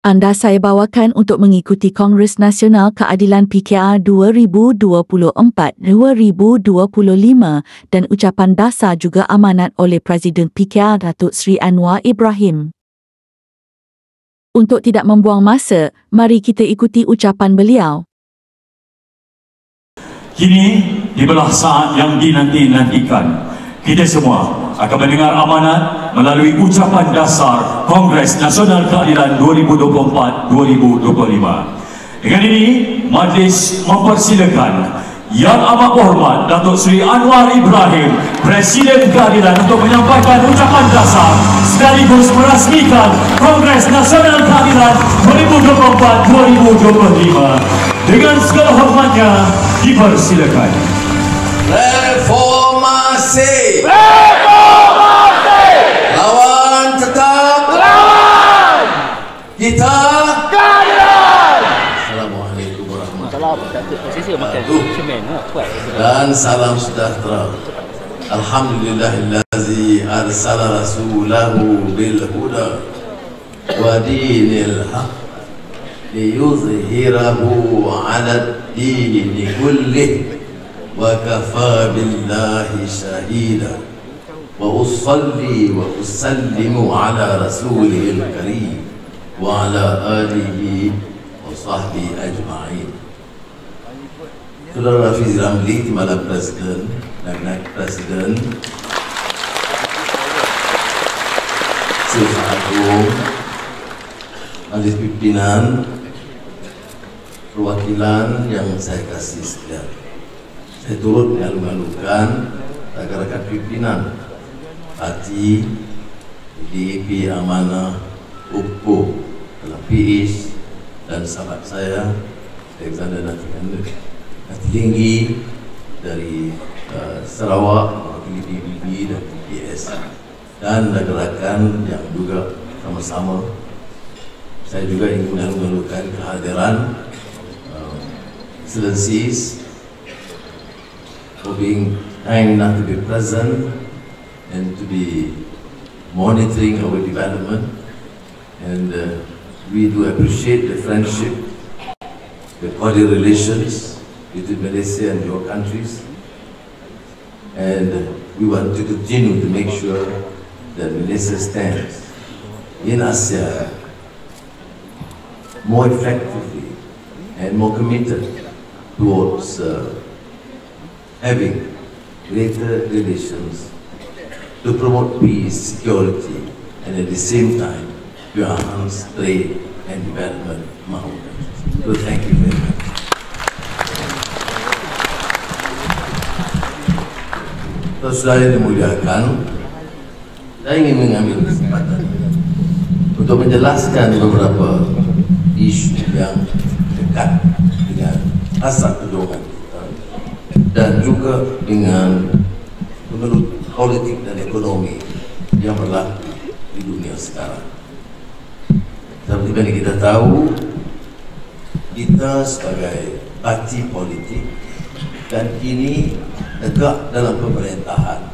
Anda saya bawakan untuk mengikuti Kongres Nasional Keadilan PKR 2024-2025 dan ucapan dasar juga amanat oleh Presiden PKR Datuk Seri Anwar Ibrahim. Untuk tidak membuang masa, mari kita ikuti ucapan beliau. Kini dibelah saat yang dinanti-nantikan. Kita semua akan mendengar amanat melalui ucapan dasar Kongres Nasional Keadilan 2024-2025. Dengan ini, Majlis mempersilakan Yang Amat Berhormat Datuk Seri Anwar Ibrahim, Presiden Keadilan, untuk menyampaikan ucapan dasar sekaligus merasmikan Kongres Nasional Keadilan 2024-2025. Dengan segala hormatnya, dipersilakan. Reformasi. Reformasi. Lawan tetap. Lawan. Kita keadilan. Assalamualaikum warahmatullahi wabarakatuh. Dan salam sejahtera. Alhamdulillahillazi arsala rasulahu bil huda wa dinil haq liyuzhirahu 'ala ad-dini kullih. وكفى بالله شهيدا وأصلي وأسلم على رسوله الكريم وعلى آله وصحبه أجمعين. Saudara Rafizi Ramli, Timbalan Presiden dan Naib Presiden, Sifat Agung, Majlis Pimpinan, perwakilan yang saya kasih sekalian. Saya turut mengalu-alukan rakan-rakan pimpinan parti, DAP, Amanah, UPO, PIS, dan sahabat saya Alexander Nati Tinggi dari Sarawak, mewakili PBB dan PPS, dan rakan-rakan yang juga sama-sama. Saya juga ingin mengalu-alukan kehadiran Excellencies for being kind enough to be present and to be monitoring our development. And we do appreciate the friendship, the cordial relations between Malaysia and your countries. And we want to continue to make sure that Malaysia stands in ASEAN more effectively and more committed towards having greater relations to promote peace, security, and at the same time to enhance trade and development among our countries. So thank you very much. Saudara yang dimuliakan, saya ingin mengambil kesempatan untuk menjelaskan beberapa isu yang dekat dengan asas perjuangan dan juga dengan menurut politik dan ekonomi yang berlaku di dunia sekarang. Seperti yang kita tahu, kita sebagai parti politik dan kini tegak dalam pemerintahan,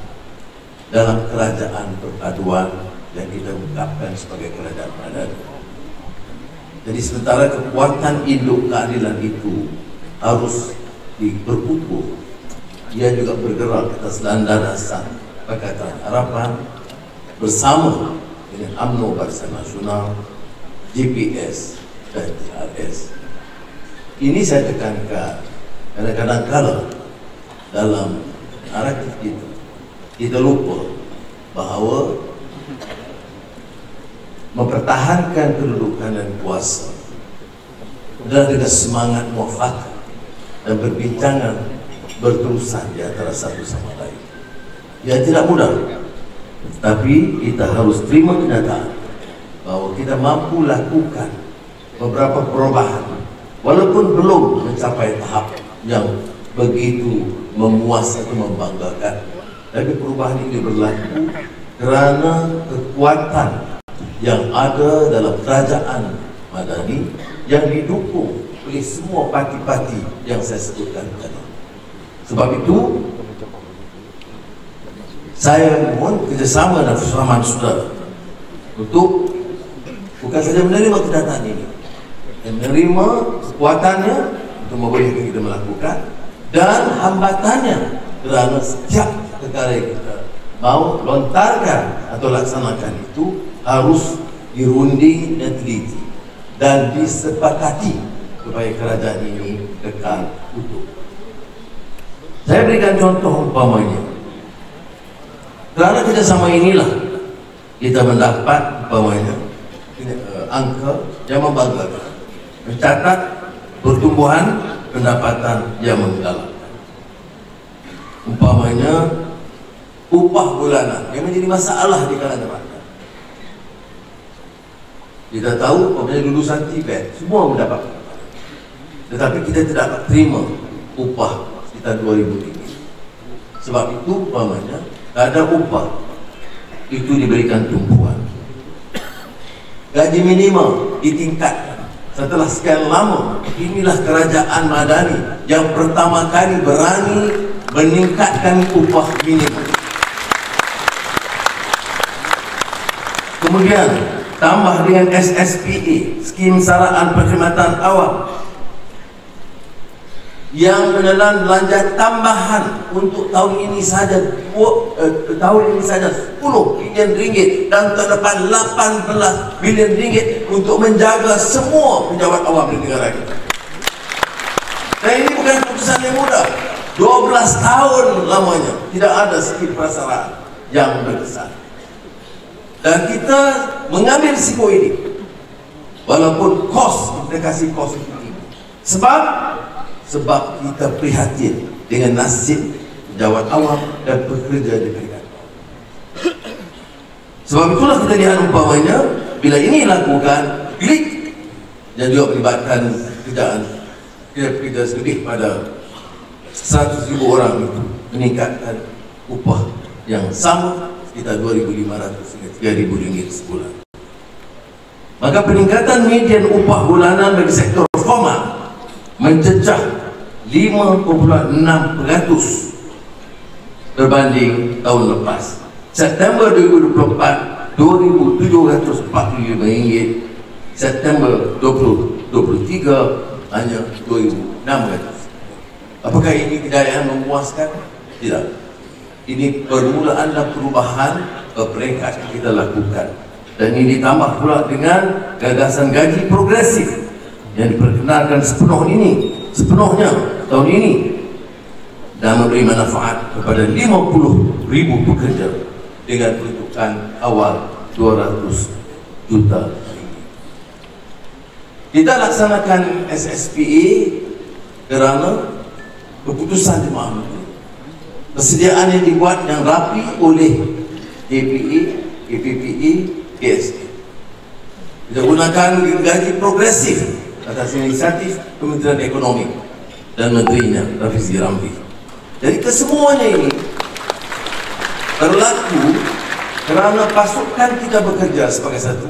dalam kerajaan perpaduan yang kita ungkapkan sebagai kerajaan padat. Jadi sementara kekuatan induk keadilan itu harus berkumpul, dia juga bergerak atas landasan Pakatan Harapan bersama dengan UMNO Barisan Nasional, GPS dan JRS. Ini saya tekankan kadang-kadang kala dalam naratif kita lupa bahawa mempertahankan kedudukan dan kuasa adalah dengan semangat muafakat dan perbincangan berterusan di antara satu sama lain. Ya, tidak mudah, tapi kita harus terima kenyataan bahwa kita mampu lakukan beberapa perubahan walaupun belum mencapai tahap yang begitu memuas atau membanggakan. Tapi perubahan ini berlaku kerana kekuatan yang ada dalam kerajaan Madani yang didukung oleh semua parti-parti yang saya sebutkan tadi. Sebab itu, saya mohon kerjasama dan kesepahaman saudara untuk bukan bukan saja menerima kedatangan ini, menerima kekuatannya untuk membolehkan kita melakukan, dan hambatannya kerana setiap perkara yang kita mau lontarkan atau laksanakan itu harus dirunding dan teliti dan disepakati supaya kerajaan ini kekal utuh. Saya berikan contoh umpamanya, kerana kerjasama inilah kita mendapat umpamanya angka yang membanggakan, mencatat pertumbuhan pendapatan yang menggalakkan. Umpamanya upah bulanan yang menjadi masalah di kalangan rakyat. Kita tahu umpamanya lulusan Tibet semua mendapat, tetapi kita tidak dapat terima upah sekitar 2,000 ringgit. Sebab itu umpamanya ada upah itu diberikan tumpuan, gaji minimum ditingkatkan. Setelah sekian lama, inilah kerajaan Madani yang pertama kali berani meningkatkan upah minimum. Kemudian tambah dengan SSPA, skim saraan perkhidmatan awam, yang menelan belanja tambahan untuk tahun ini saja 10 bilion ringgit dan terdapat 18 bilion ringgit untuk menjaga semua pejabat awam di negara kita. Dan ini bukan keputusan yang mudah. 12 tahun lamanya tidak ada skim prasaraan yang berkesan. Dan kita mengambil risiko ini walaupun kos, kita kasih kos itu tinggi. Sebab kita prihatin dengan nasib pejabat awam dan pekerja di negara. Sebab itulah kita lihat umpamanya bila ini lakukan klik dan juga melibatkan kerjaan kita lebih pada 100,000 orang itu meningkatkan upah yang sama sekitar 2,500 hingga 3,000 ringgit sebulan. Maka peningkatan median upah bulanan bagi sektor formal mencecah 5,6% berbanding tahun lepas. September 2024 2,745 ringgit, September 2023 hanya 2,600. Apakah ini kejayaan memuaskan? Tidak. Ini permulaan dan perubahan peringkat yang kita lakukan, dan ini ditambah pula dengan gagasan gaji progresif yang diperkenalkan sepenuhnya tahun ini dan memberi manfaat kepada 50,000 pekerja dengan peruntukan awal 200 juta ringgit. Kita laksanakan SSPA kerana keputusan Jemaah Menteri, persediaan yang dibuat yang rapi oleh KPA, KPPA, KSA. Kita gunakan gaji progresif atas inisiatif Kementerian Ekonomi dan Menterinya Rafizi Ramli. Jadi kesemuanya ini berlaku kerana pasukan kita bekerja sebagai satu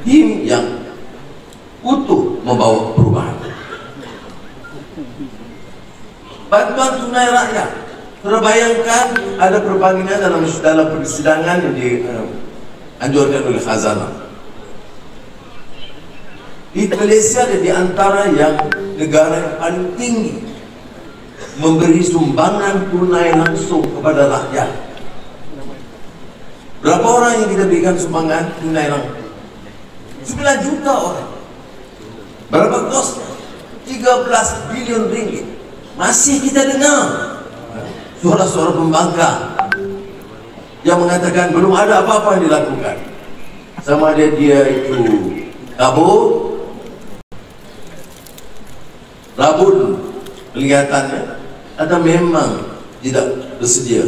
tim yang utuh membawa perubahan. Bantuan tunai rakyat, terbayangkan ada perbandingan dalam persidangan yang dianjurkan oleh Khazanah. Di Malaysia ada di antara yang negara yang paling tinggi memberi sumbangan tunai langsung kepada rakyat. Berapa orang yang kita berikan sumbangan tunai langsung? 9 juta orang. Berapa kosnya? 13 bilion ringgit. Masih kita dengar suara-suara pembangkang yang mengatakan belum ada apa-apa yang dilakukan. Sama ada dia itu kabur, rabun kelihatannya, atau memang tidak bersedia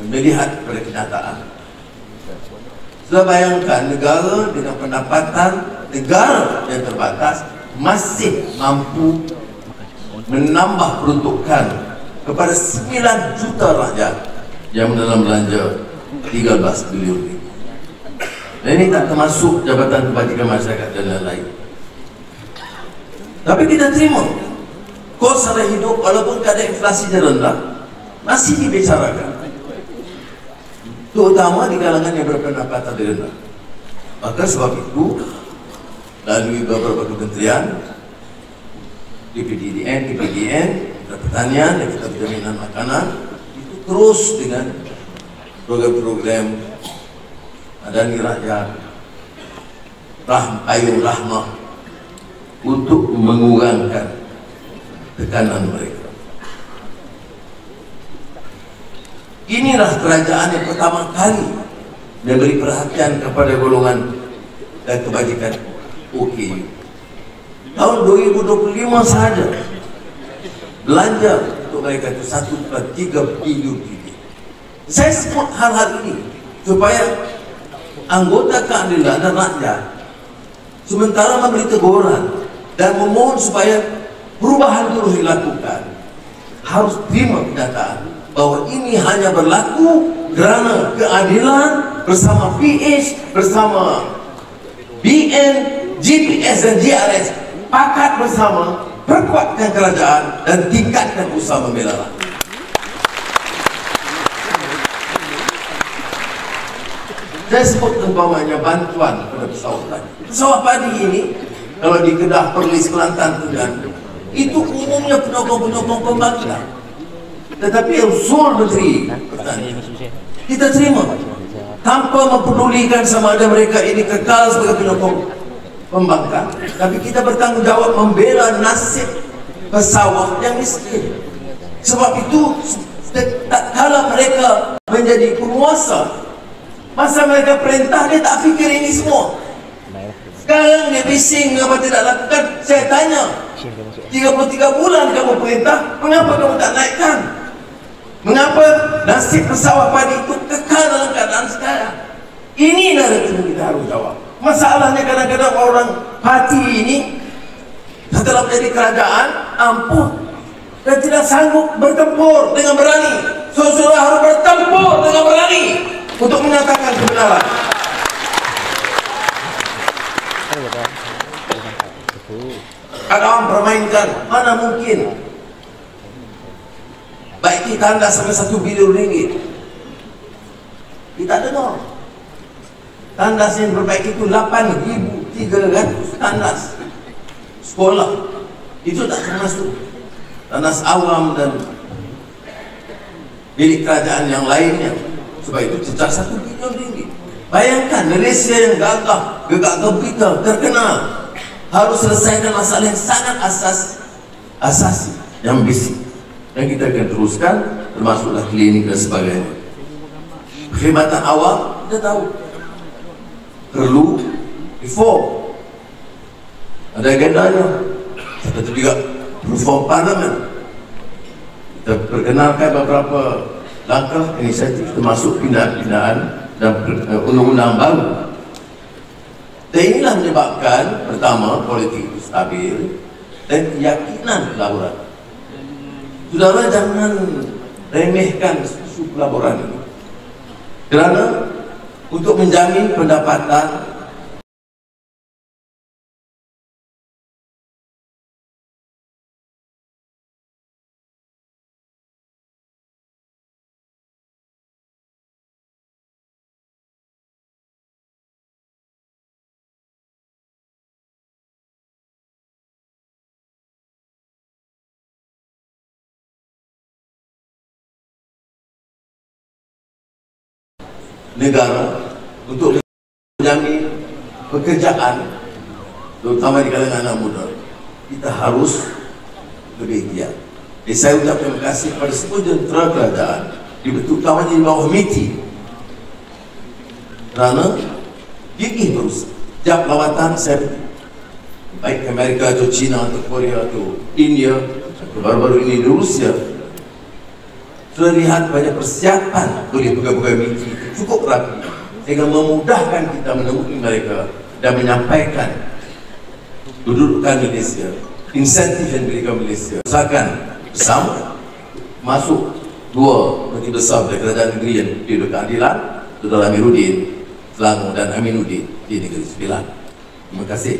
melihat pada kenyataan. Sudah bayangkan negara dengan pendapatan negara yang terbatas masih mampu menambah peruntukan kepada 9 juta rakyat yang dalam belanja 13 bilion ringgit. Dan ini tak termasuk Jabatan Kebajikan Masyarakat dan lain-lain. Tapi kita terima kos harga hidup walaupun kadar inflasinya rendah masih dibicarakan, terutama di kalangan yang berpendapatan rendah. Maka sebab itu, melalui beberapa kementerian, DPDN, Pertanian, dan kita Jaminan Makanan, itu terus dengan program-program Madani Rakyat, Payung Rahmah, untuk mengurangkan tekanan mereka. Inilah kerajaan yang pertama kali memberi perhatian kepada golongan dan kebajikan OKU. Tahun 2025 saja belanja untuk mereka itu 1,3 bilion ringgit. Saya sebut hal-hal ini supaya anggota keadilan dan rakyat sementara memberi teguran dan memohon supaya perubahan terus dilakukan, harus terima kenyataan bahwa ini hanya berlaku kerana keadilan bersama PH, bersama BN, GPS dan GRS pakat bersama perkuatkan kerajaan dan tingkatkan usaha membela rakyat. Saya sebut umpamanya bantuan kepada pesawat padi. Pesawat padi ini kalau di Kedah, Perlis, Kelantan, Terengganu, itu umumnya penyokong-penyokong pembangkit. Tetapi usul Menteri Pertanian kita terima tanpa mempedulikan sama ada mereka ini kekal sebagai penyokong pembangkang, tapi kita bertanggung jawab membela nasib pesawat yang miskin. Sebab itu tak kala mereka menjadi penguasa, masa mereka perintah dia tak fikir ini semua. Sekarang dia bising apa tidak lakukan. Saya tanya, 33 bulan kamu perintah, mengapa kamu tak naikkan? Mengapa nasib pesawat padi itu kekal dalam keadaan sekarang? Ini naratif kita harus jawab. Masalahnya kadang-kadang orang parti ini setelah menjadi kerajaan ampuh dan tidak sanggup bertempur dengan berani. Saudara harus bertempur dengan berani untuk menyatakan kebenaran. Ada orang permainkan, mana mungkin baik kita anda sampai 1 bilion ringgit. Kita dengar tandas yang berbaik itu 8.300 tandas sekolah. Itu tak termasuk tandas awam dan milik kerajaan yang lainnya. Sebab itu cecah 1 bilion ringgit. Bayangkan Malaysia yang gagah, gegak gempita, terkenal, harus selesaikan masalah yang sangat asasi yang basic. Dan kita akan teruskan, termasuklah klinik dan sebagainya. Perkhidmatan awam kita tahu perlu reform, ada agendanya. Satu juga reform parlimen. Kita perkenalkan beberapa langkah inisiatif termasuk pindahan-pindahan dan undang-undang baru. Dan inilah menyebabkan pertama politik itu stabil dan keyakinan pelaburan. Saudara jangan remehkan isu pelaburan ini, kerana untuk menjamin pendapatan negara untuk menjamin pekerjaan terutama di kalangan anak muda, kita harus lebih giat. Jadi saya ucap terima kasih kepada semua jentera kerajaan terutama di bawah MITI kerana gigih terus. Setiap lawatan saya baik ke Amerika atau China atau Korea atau India atau baru-baru ini di Rusia, sudah lihat banyak persiapan oleh pegawai MITI cukup rapi sehingga memudahkan kita menemui mereka dan menyampaikan kedudukan Malaysia, insentif yang diberikan Malaysia. Usahakan bersama masuk 2 menteri besar dari kerajaan negeri yang di keadilan, Saudara Amiruddin Selangor dan Aminuddin di Negeri Sembilan. Terima kasih.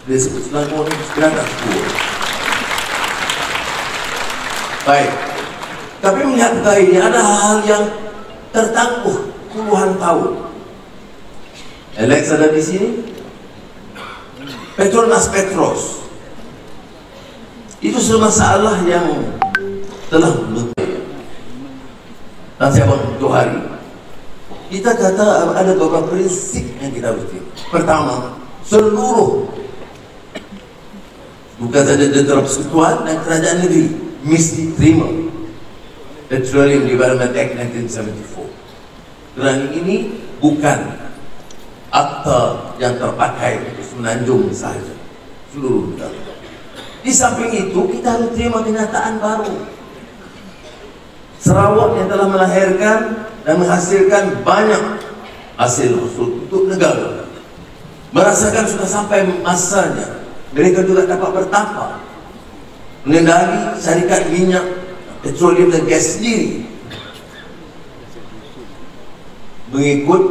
Dia sebut Selangor ni 9 baik. Tapi melihat perkara ini ada hal yang tertangguh puluhan tahun. Alex ada di sini. Petronas Petros. Itu semua masalah yang telah dan saya untuk hari. Kita kata ada beberapa prinsip yang kita harus terima. Pertama, seluruh bukan saja tentara persekutuan dan kerajaan negeri mesti terima Petroleum Development Act 1974. Kerana ini bukan akta yang terpakai untuk semenanjung sahaja, seluruh negara. Di samping itu, kita harus terima kenyataan baru. Sarawak yang telah melahirkan dan menghasilkan banyak hasil untuk negara, merasakan sudah sampai masanya mereka juga dapat bertambah mengendali syarikat minyak, petroleum dan gas sendiri mengikut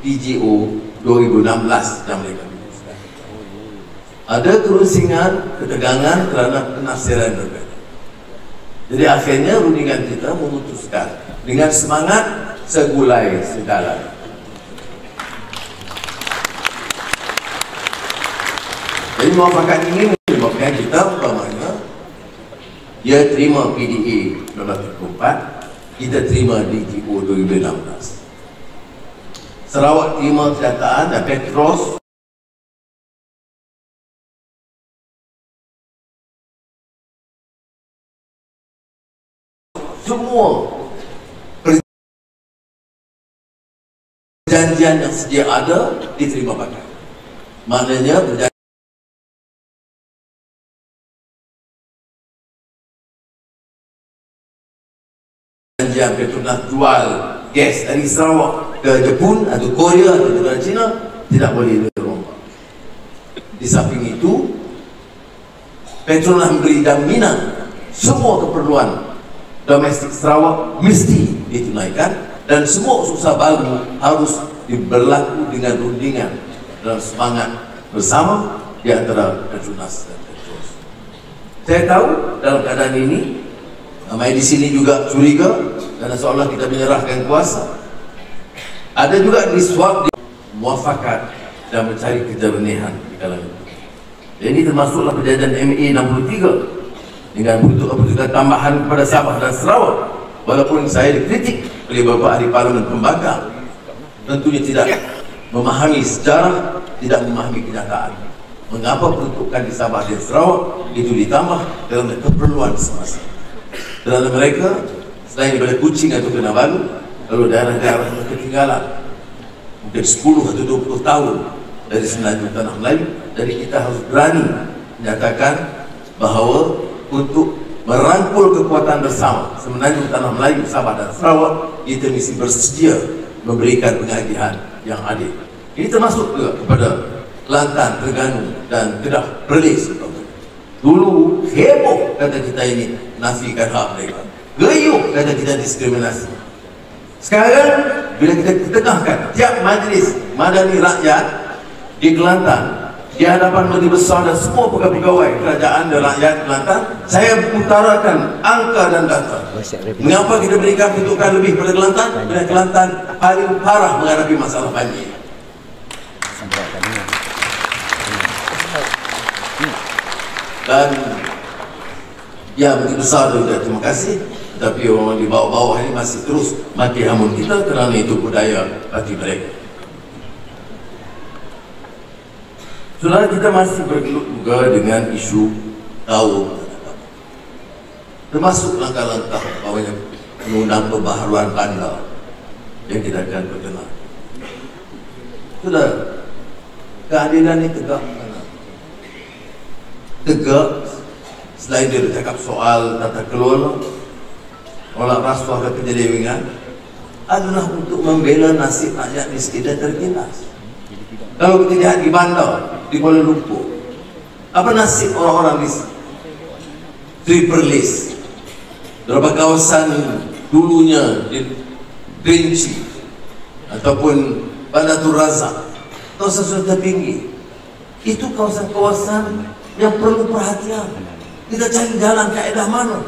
PGO 2016 yang mereka putuskan. Ada kerusingan, ketegangan kerana penafsiran berbeda. Jadi akhirnya rundingan kita memutuskan dengan semangat segulai segala. Jadi muafakat ini menyebabkan kita umpamanya dia terima PDA 1974, kita terima DGO 2016. Sarawak terima kenyataan dan Petros semua perjanjian yang sedia ada diterima pakai. Maknanya perjanjian Petronas jual gas dari Sarawak ke Jepun atau Korea atau negara China tidak boleh dirompak. Di samping itu, Petronas memberi jaminan semua keperluan domestik Sarawak mesti ditunaikan dan semua usaha baru harus berlaku dengan rundingan dalam semangat bersama di antara Petronas dan Petros. Saya tahu dalam keadaan ini ramai di sini juga curiga karena seolah kita menyerahkan kuasa. Ada juga riswak, muafakat dan mencari kejernihan di kalangan itu. Ini termasuklah perjanjian MA 63 dengan bentuk-bentuk tambahan kepada Sabah dan Sarawak. Walaupun saya dikritik oleh beberapa ahli parlimen pembangkang, tentunya tidak memahami sejarah, tidak memahami kenyataan. Mengapa peruntukan di Sabah dan Sarawak itu ditambah dalam keperluan semasa. Kerana mereka selain daripada Kuching atau Kinabalu, lalu daerah-daerah yang ketinggalan mungkin 10 atau 20 tahun dari semenanjung tanah Melayu. Jadi kita harus berani menyatakan bahawa untuk merangkul kekuatan bersama semenanjung tanah Melayu, Sabah dan Sarawak, kita mesti bersedia memberikan pengagihan yang adil. Ini termasuk juga kepada Kelantan, Terengganu dan Kedah, Perlis. Dulu heboh kata kita ini nafikan hak mereka, gayuh kata kita diskriminasi. Sekarang bila kita ketengahkan tiap majlis madani rakyat di Kelantan di hadapan Menteri Besar dan semua pegawai kerajaan dan rakyat Kelantan, saya utarakan angka dan data. Mengapa kita berikan peruntukan lebih pada Kelantan? Kerana Kelantan paling parah menghadapi masalah banjir. Dan ya, Menteri Besar juga terima kasih. Tapi orang di bawah-bawah ini masih terus mati hamun kita kerana itu budaya hati mereka. Saudara, kita masih bergelut juga dengan isu kaum, termasuk langkah-langkah bawahnya mengundang pembaharuan bandar yang kita akan perkenal. Saudara, keadilan ini tegak selain dia bercakap soal tata kelola, tolak rasuah dan penyelewengan, adalah untuk membela nasib rakyat miskin dan tertindas. Kalau kita lihat di bandar di Kuala Lumpur, apa nasib orang-orang di Perlis, beberapa kawasan dulunya di Kerinci ataupun Bandatul Razak, kawasan tertinggi, itu kawasan-kawasan yang perlu perhatian. Kita cari jalan kaedah mana.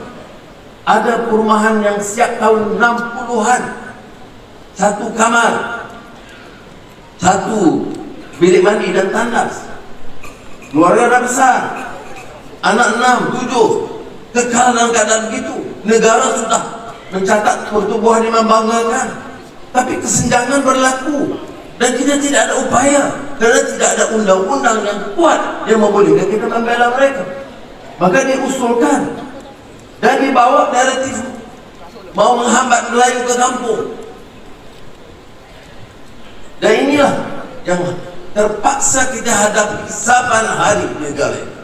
Ada perumahan yang siap tahun 60-an, satu kamar, satu bilik mandi dan tandas. Keluarga dah besar, anak 6, 7, kekal dalam keadaan begitu. Negara sudah mencatat pertumbuhan yang membanggakan, tapi kesenjangan berlaku dan kita tidak ada upaya kerana tidak ada undang-undang yang kuat yang membolehkan kita membela mereka. Maka diusulkan dan dibawa naratif mau menghambat Melayu ke kampung. Dan inilah yang terpaksa kita hadapi saban hari di negara ini.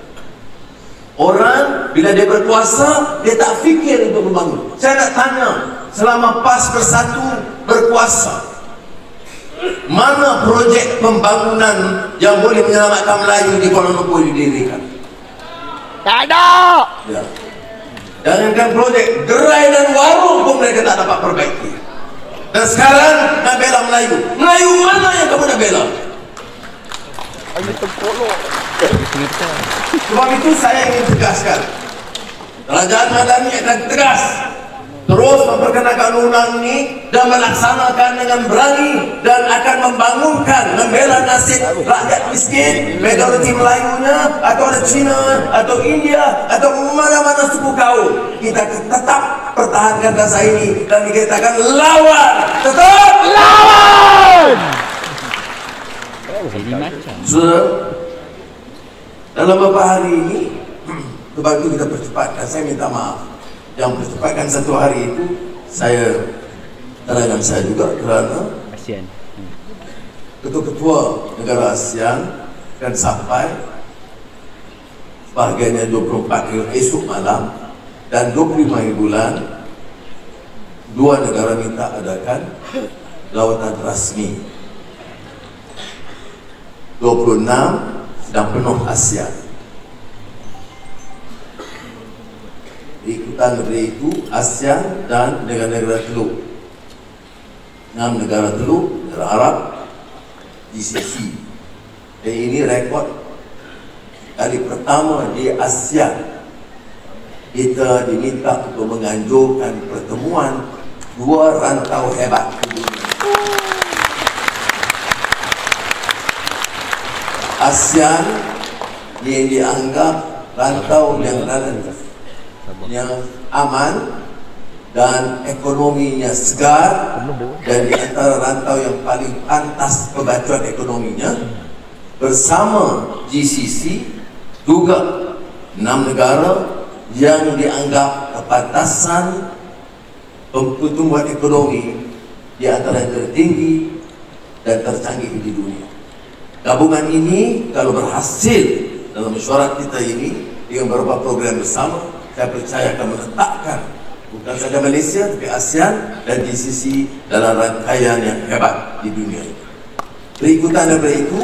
Orang bila dia berkuasa, dia tak fikir untuk membangun. Saya nak tanya, selama PAS Bersatu berkuasa, mana projek pembangunan yang boleh menyelamatkan Melayu di Kuala Lumpur didirikan? Tak ada. Ya. Jangankan projek, gerai dan warung pun mereka tak dapat perbaiki. Dan sekarang nak bela Melayu. Melayu mana yang kamu nak bela? Sebab itu saya ingin tegaskan, Kerajaan Madani akan tegas terus memperkenalkan undang ini dan melaksanakan dengan berani, dan akan membangunkan, membela nasib rakyat miskin, majoriti Melayunya atau orang Cina atau India atau mana-mana suku kaum. Kita tetap pertahankan rasa ini dan dikatakan lawan, tetap lawan. Saudara, dalam beberapa hari ini, sebab itu kita percepatkan. Saya minta maaf yang percepatkan satu hari itu, saya terangkan saya juga kerana ketua-ketua negara ASEAN akan sampai sebahagiannya 24 esok malam, dan 25 bulan dua negara minta adakan lawatan rasmi. 26 sedang penuh ASEAN. Ikutan daripada itu ASEAN dan negara-negara teluk, 6 negara teluk, negara Arab, GCC. Dan ini rekod kali pertama di ASEAN kita diminta untuk menganjurkan pertemuan dua rantau hebat di dunia. ASEAN yang dianggap rantau yang relatif, yang aman dan ekonominya segar, dan di antara rantau yang paling pantas pembacuan ekonominya, bersama GCC juga 6 negara yang dianggap kepantasan pertumbuhan ekonomi di antara yang tertinggi dan tercanggih di dunia. Gabungan ini kalau berhasil dalam mesyuarat kita ini dengan beberapa program bersama, saya percaya akan meletakkan bukan saja Malaysia tapi ASEAN dan GCC dalam rangkaian yang hebat di dunia ini. Berikutan daripada itu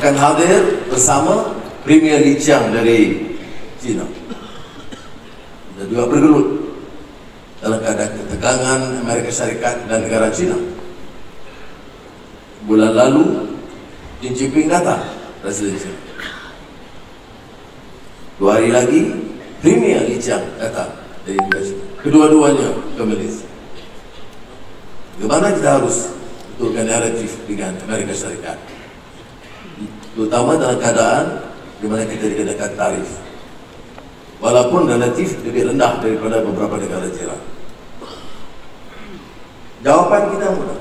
akan hadir bersama Premier Li Qiang dari China. Dan juga bergelut dalam keadaan ketegangan Amerika Syarikat dan negara China. Bulan lalu Xi Jinping datang, Presiden China. 2 hari lagi Premier Li Qiang datang dari Malaysia. Kedua-duanya ke Malaysia. Bagaimana kita harus betulkan naratif dengan Amerika Syarikat, terutama dalam keadaan di mana kita dikenakan tarif, walaupun relatif lebih rendah daripada beberapa negara jiran. Jawapan kita mudah.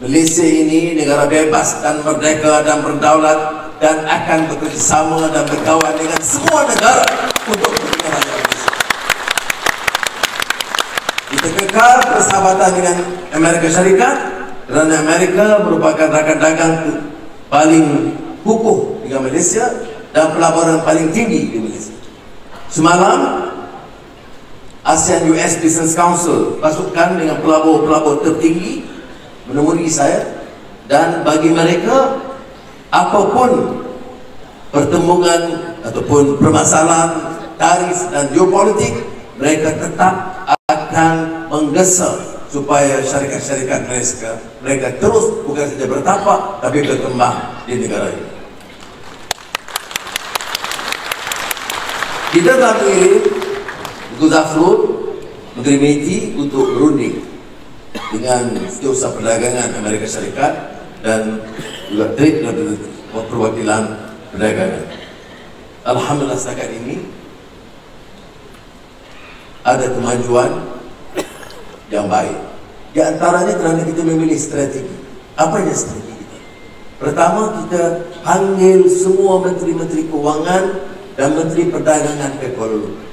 Malaysia ini negara bebas dan merdeka dan berdaulat, dan akan bekerjasama dan berkawan dengan semua negara untuk kepentingan rakyat Malaysia. Kita kekal persahabatan dengan Amerika Syarikat kerana Amerika merupakan rakan dagang paling kukuh dengan Malaysia dan pelaburan paling tinggi di Malaysia. Semalam ASEAN US Business Council, pasukan dengan pelabur-pelabur tertinggi, menemui saya, dan bagi mereka apapun pertembungan ataupun permasalahan tarif dan geopolitik, mereka tetap akan menggesa supaya syarikat-syarikat mereka terus bukan saja bertapak tapi berkembang di negara ini. Kita telah mengirim Gus Zafrul, Menteri MITI, untuk berunding dengan Setiausaha Perdagangan Amerika Syarikat dan juga Trade Perwakilan Perdagangan. Alhamdulillah setakat ini ada kemajuan yang baik. Di antaranya kerana kita memilih strategi. Apa yang strategi kita? Pertama, kita panggil semua menteri-menteri kewangan dan menteri perdagangan ke Kuala Lumpur.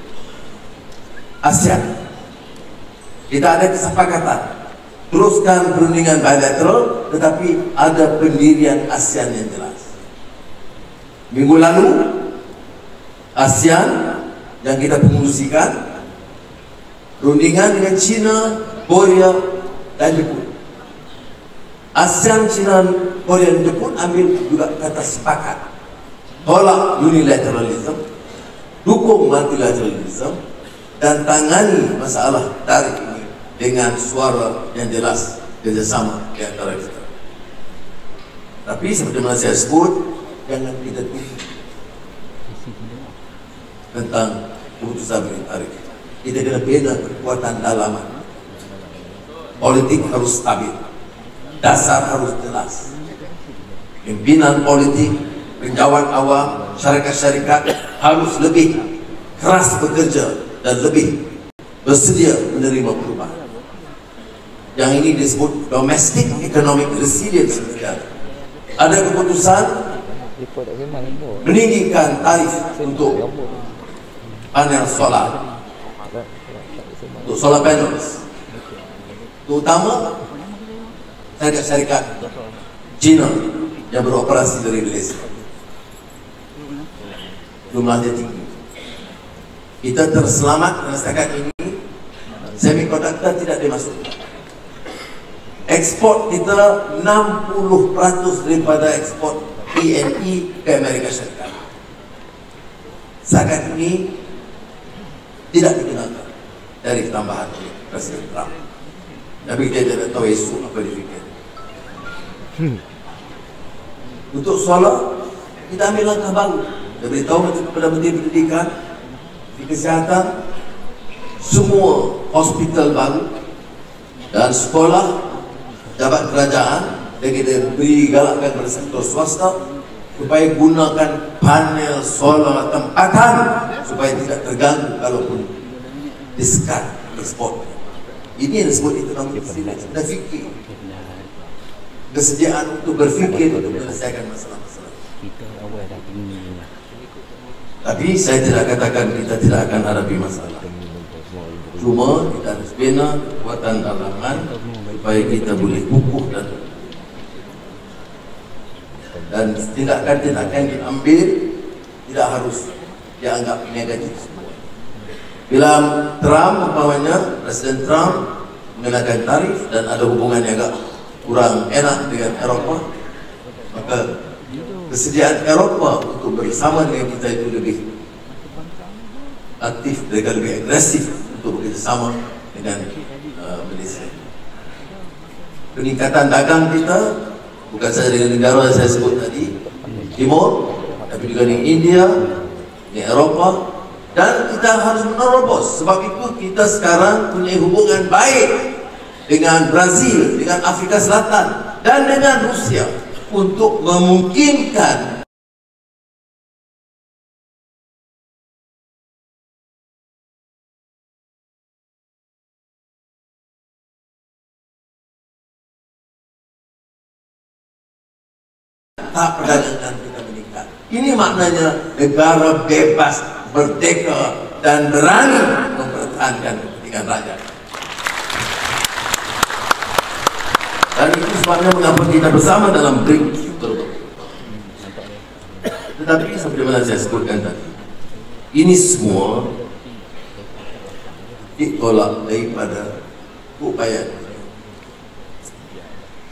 ASEAN. Kita ada kesepakatan teruskan perundingan bilateral, tetapi ada pendirian ASEAN yang jelas. Minggu lalu ASEAN yang kita pengurusikan perundingan dengan China, Korea dan Jepun. ASEAN, China, Korea dan Jepun ambil juga kata sepakat tolak unilateralism, dukung multilateralism dan tangani masalah tarif ini dengan suara yang jelas, kerjasama di antara kita. Tapi seperti mana saya sebut, jangan kita tunggu tentang keputusan tarif. Kita kena bina kekuatan dalaman. Politik harus stabil, dasar harus jelas. Pimpinan politik, penjawat awam, syarikat-syarikat harus lebih keras bekerja dan lebih bersedia menerima perubahan. Yang ini disebut domestic economic resilience. Ada keputusan meninggikan tarif untuk panel solar, untuk solar panels, terutama syarikat-syarikat China yang beroperasi dari Malaysia. Jumlahnya tinggi. Kita terselamat dan setakat ini semiconductor tidak dimasukkan. Ekspor kita 60% daripada ekspor PNE ke Amerika Syarikat. Setakat ini tidak digunakan dari tambahan oleh Presiden Trump. Tapi kita tidak tahu esok apa difikir. Untuk solar, kita ambil langkah baru. Kita beritahu kepada Menteri Pendidikan, di kesihatan, semua hospital baru dan sekolah, jabat kerajaan, dan kita beri galakkan kepada sektor swasta supaya gunakan panel solar tempatan supaya tidak terganggu kalaupun disekat ekspor. Ini yang disebut ekonomi resilience. Dan fikir kesediaan untuk berfikir untuk menyelesaikan masalah-masalah. Tapi saya tidak katakan kita tidak akan hadapi masalah. Cuma kita harus bina kekuatan dalaman supaya kita boleh kukuh dan tindakan-tindakan diambil tidak harus dianggap negatif semua. Bila Trump, umpamanya Presiden Trump mengenakan tarif dan ada hubungan yang agak kurang enak dengan Eropah, maka kesediaan Eropah untuk bersama dengan kita itu lebih aktif, mereka lebih agresif untuk bekerjasama dengan Malaysia. Peningkatan dagang kita bukan saja dengan negara yang saya sebut tadi, Timur, tapi juga dengan India, dengan Eropah, dan kita harus menerobos. Sebab itu kita sekarang punya hubungan baik dengan Brazil, dengan Afrika Selatan, dan dengan Rusia untuk memungkinkan tahap perdagangan kita meningkat. Ini maknanya negara bebas, merdeka, dan berani mempertahankan kepentingan rakyat. Dan itu sebabnya mengapa kita bersama dalam BRICS. Tetapi seperti mana saya sebutkan tadi, ini semua ditolak daripada upaya.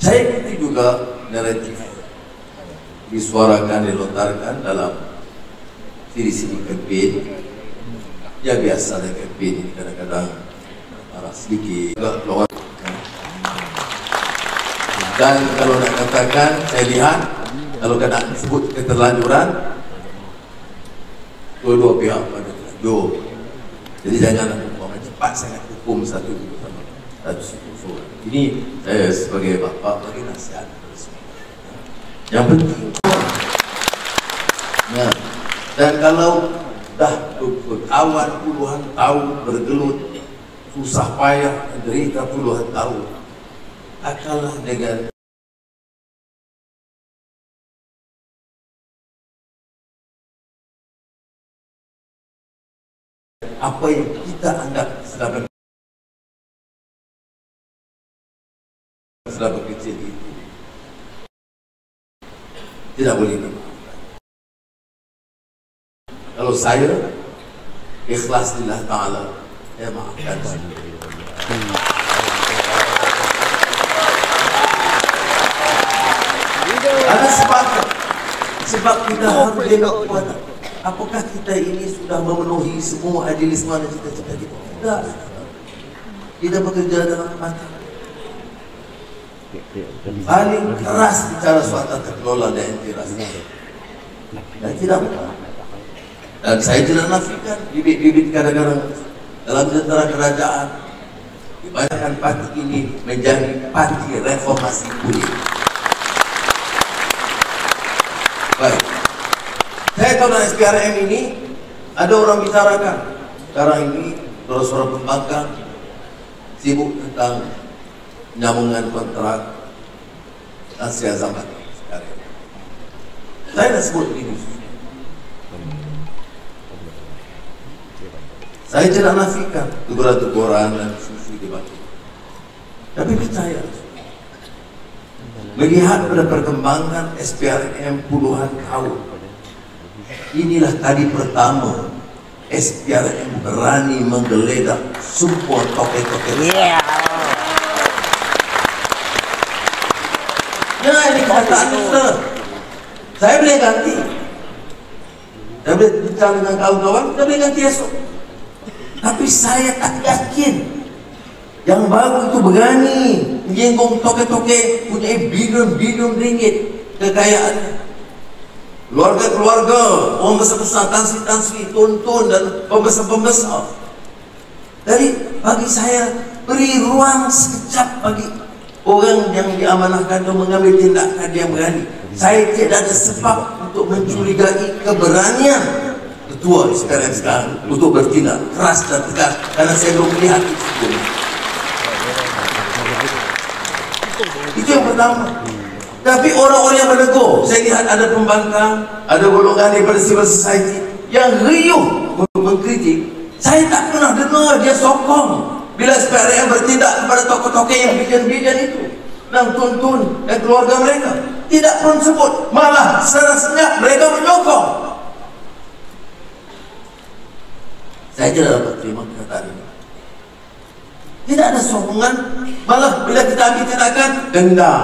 Saya ikuti juga naratif disuarakan, dilontarkan dalam siri-siri kempen. Ya biasa ada kempen ini kadang-kadang marah sedikit, agak keluar. Dan kalau nak katakan, saya lihat kalau kena sebut keterlanjuran, dua-dua pihak pada terlanjur. Jadi jangan cepat sangat hukum satu Ini saya sebagai bapa bagi nasihat yang penting. Nah, dan kalau dah berkawan puluhan tahun bergelut, susah payah, menderita puluhan tahun, akallah dengan apa yang kita anggap selama kecil itu tidak boleh dimaafkan. Kalau saya ikhlas lillah ta'ala, saya maafkan. Ada sebab kita harus tengok kepada apakah kita ini sudah memenuhi semua idealisme dan cita-cita kita. Tidak. Kita bekerja dalam mata. Paling keras bicara soal tata kelola dan intirasi. Dan tidak betul. Dan saya tidak nafikan bibit-bibit kadang-kadang dalam tentara kerajaan kebanyakan parti ini menjadi parti reformasi kulit. Baik. Saya tahu dalam SPRM ini ada orang bicarakan sekarang ini suara-suara pembangkang sibuk tentang penyambungan kontrak Asia Zaman. Saya dah sebut ini. Saya tidak nafikan teguran-teguran dan susu debat. Tapi percaya, melihat pada perkembangan SPRM puluhan tahun, inilah kali pertama SPRM berani menggeledah semua tokoh-tokoh. Nah, ini kenyataan kita. Saya boleh ganti. Saya boleh bincang dengan kawan-kawan, saya boleh ganti esok. Tapi saya tak yakin yang baru itu berani menyinggung tokoh-tokoh punya bilion-bilion ringgit kekayaannya. Keluarga-keluarga, orang besar-besar, Tan-Sri, Tun dan pembesar-pembesar. Jadi bagi saya, beri ruang sekejap bagi orang yang diamanahkan untuk mengambil tindakan yang berani. Saya tidak ada sebab untuk mencurigai keberanian ketua SPRM sekarang untuk bertindak keras dan tegas, karena saya belum melihat itu sebelumnya. Itu yang pertama. Tapi orang-orang yang menegur, saya lihat ada pembangkang, ada golongan daripada civil society yang riuh mengkritik. Saya tak pernah dengar dia sokong bila SPRM bertindak kepada tokoh-tokoh yang bilion-bilion itu dan Tun dan keluarga mereka. Tidak pun sebut, malah secara senyap mereka menyokong. Saya tidak dapat terima perkataan ini. Tidak ada sokongan, malah bila kita ambil tindakan, dendam.